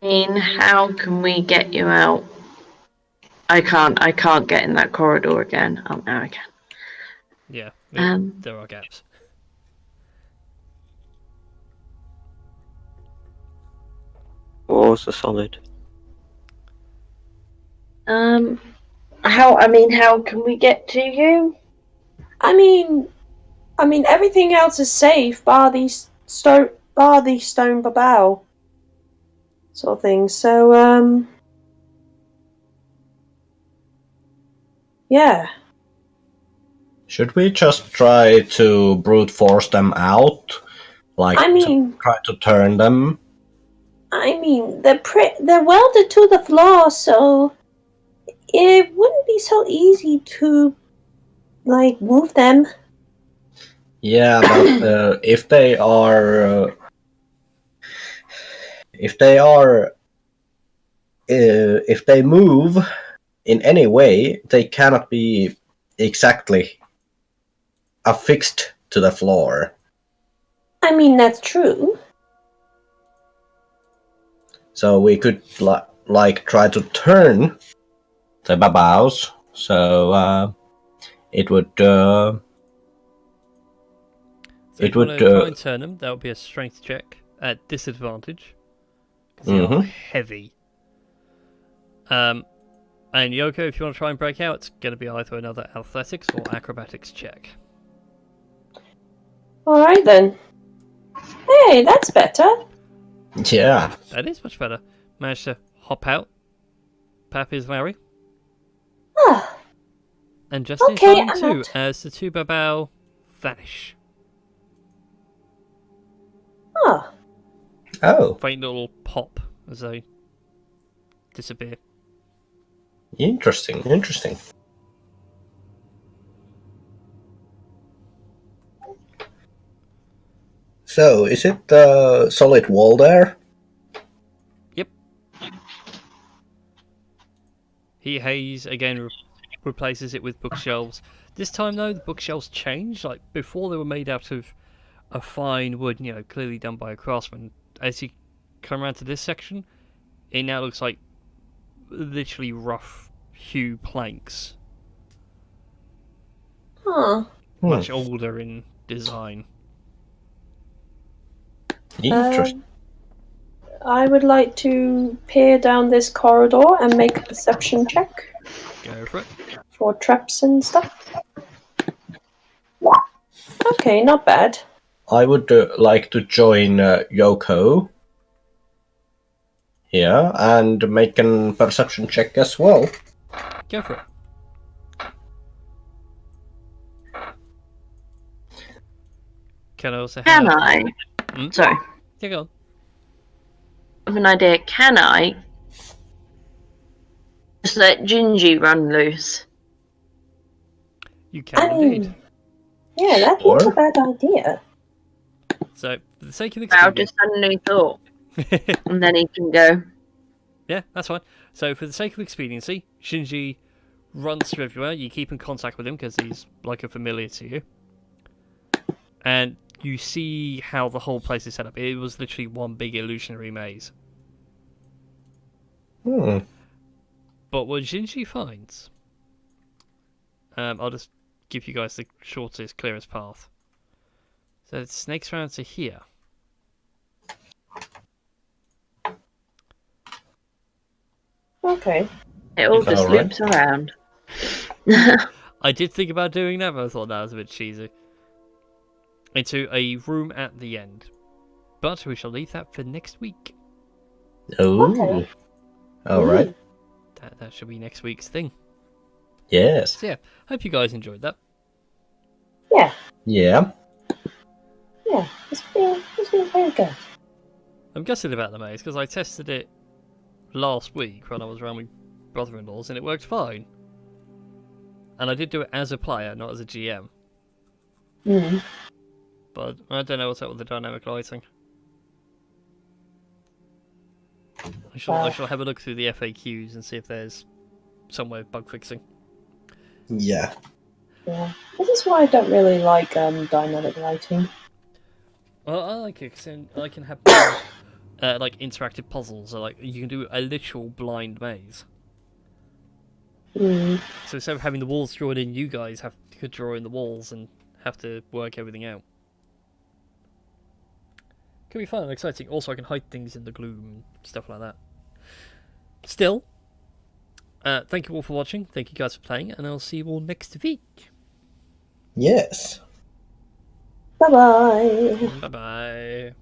I mean, how can we get you out? I can't get in that corridor again. Oh, now I can. Yeah, there are gaps. walls are solid. How can we get to you? I mean, everything else is safe, bar the stone babao sort of thing. So, yeah. Should we just try to brute force them out? Like, try to turn them? They're welded to the floor, so it wouldn't be so easy to, like, move them. Yeah, but if they are, if they move in any way, they cannot be exactly affixed to the floor. I mean, that's true. So we could like try to turn the babaos, so it would. So if you want to try and turn them, that would be a strength check at disadvantage because they are heavy. And Yoko, if you want to try and break out, it's going to be either another athletics or acrobatics check. Alright then. Hey, that's better. Yeah. That is much better. Managed to hop out. Pap is Larry. Ah. And just in time too, as the two babao vanish. Oh. Oh. Faint little pop as they disappear. Interesting. So, is it the solid wall there? Yep. Hayes again replaces it with bookshelves. This time though, the bookshelves changed. Like before, they were made out of a fine wood, clearly done by a craftsman. As you come around to this section, it now looks like literally rough hew planks. Huh. Much older in design. Interesting. I would like to peer down this corridor and make a perception check. Go for it. For traps and stuff. Okay, not bad. I would like to join Yoko here and make a perception check as well. Go for it. Can I also have... Can I? Sorry. Yeah, go on. I have an idea. Can I just let Gingy run loose? You can indeed. Yeah, that's not a bad idea. So, for the sake of I'll expediency... just suddenly thought. And then he can go. Yeah, that's fine. So, for the sake of expediency, Shinji runs through everywhere. You keep in contact with him because he's like a familiar to you. And you see how the whole place is set up. It was literally one big illusionary maze. But what Shinji finds... I'll just give you guys the shortest, clearest path. So it snakes around to here. Okay. It all just loops around. I did think about doing that, but I thought that was a bit cheesy. Into a room at the end. But we shall leave that for next week. Oh. Okay. Alright. That should be next week's thing. Yes. So yeah, hope you guys enjoyed that. Yeah. Yeah. Yeah, it's been very good. I'm gutted about the maze because I tested it last week when I was around with brother-in-laws and it worked fine. And I did do it as a player, not as a GM. But I don't know what's up with the dynamic lighting. I shall have a look through the FAQs and see if there's some way of bug fixing. Yeah. Yeah. This is why I don't really like dynamic lighting. Well, I like it because I can have more, like interactive puzzles. So, like you can do a literal blind maze. So instead of having the walls drawn in, you guys could draw in the walls and have to work everything out. Could be fun and exciting. Also, I can hide things in the gloom, stuff like that. Still, thank you all for watching. Thank you guys for playing, and I'll see you all next week. Yes. Bye bye. Bye bye.